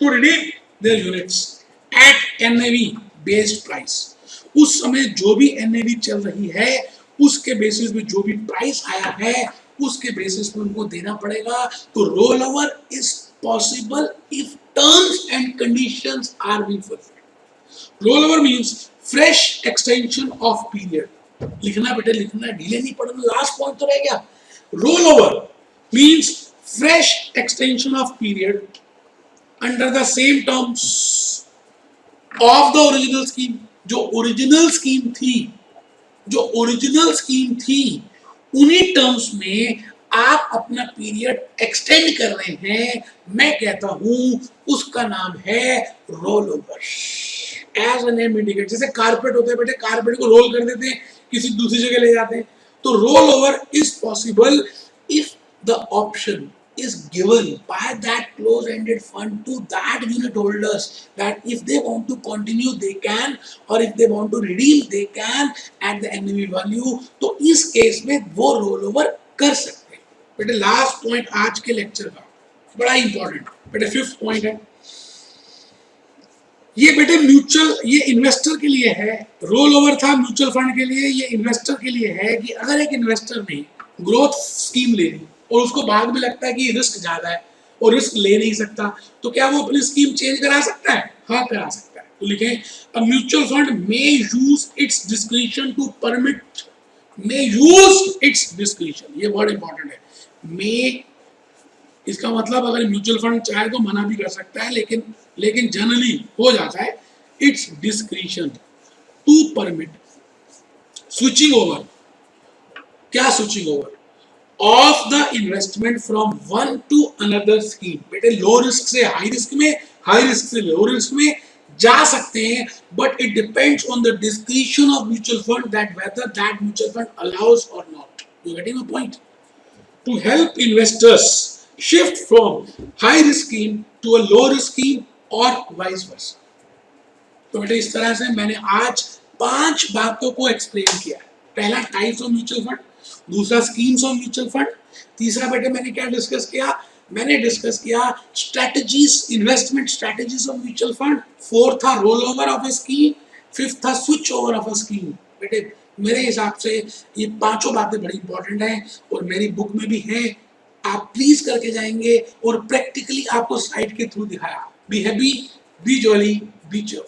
to redeem their units at NAV based price. उस समय जो भी एनएवी चल रही है उसके बेसिस पे जो भी प्राइस आया है उसके बेसिस पे उनको देना पड़ेगा। तो roll over is possible if terms and conditions are being fulfilled. Roll over means fresh extension of period. लिखना बेटे लिखना, ढीले नहीं पड़ना, लास्ट पॉइंट तो रह गया। Role over means fresh extension of period under the same terms of the original scheme. जो ओरिजिनल स्कीम थी, जो ओरिजिनल स्कीम थी उन्हीं टर्म्स में आप अपना पीरियड एक्सटेंड कर रहे हैं। मैं कहता हूं उसका नाम है roll over. As a name indicate, जैसे कारपेट होता है बेटे, कारपेट को रोल कर देते हैं किसी दूसरी जगह ले जाते हैं। तो roll over is possible if the option is given by that close-ended fund to that unit holders that if they want to continue they can, or if they want to redeem they can at the NAV value। तो इस case में वो roll over कर सकते हैं। बेटे last point आज के लेक्चर का बड़ा इंपॉर्टेंट, बेटे 5th पॉइंट है ये। बेटे म्यूचुअल, ये इन्वेस्टर के लिए है, रोल ओवर था म्यूचुअल फंड के लिए, ये इन्वेस्टर के लिए है कि अगर एक इन्वेस्टर ने ग्रोथ स्कीम ले ली और उसको बाद में लगता है कि रिस्क ज्यादा है और रिस्क ले नहीं सकता, तो क्या वो अपनी स्कीम चेंज करा सकता है? हाँ करा सकता है। तो लिखें, a mutual fund may use its discretion to permit, may use its discretion, ये वर्ड इंपॉर्टेंट है। मे, इसका मतलब अगर म्यूचुअल फंड चाहे तो मना भी कर सकता है, लेकिन जनरली हो जाता है it's discretion to permit switching over. क्या switching over? Of the investment from one to another scheme. बेटे लो रिस्क से हाई रिस्क में, हाई रिस्क से लो रिस्क में जा सकते हैं, but it depends on the discretion of mutual fund that whether that mutual fund allows or not. You getting my point? To help investors shift from high risk scheme to a low risk scheme और vice versa. तो बेटे इस तरह से मैंने आज 5 बातों को एक्सप्लेन किया। पहला टाइप्स ऑफ म्यूचुअल फंड, दूसरा स्कीम्स ऑफ म्यूचुअल फंड, तीसरा बेटे मैंने क्या डिस्कस किया? मैंने डिस्कस किया strategies, investment strategies of mutual fund. Fourth था roll over of a scheme, fifth था switch over of a scheme. बेटे मेरे हिसाब से ये 5 बातें बड़ी इंपॉर्टेंट हैं और मेरी बुक में भी हैं, आप प्लीज करके जाएंगे और प्रैक्टिकली आपको स्लाइड के थ्रू दिखाया। B happy, be jolly, be cheerful.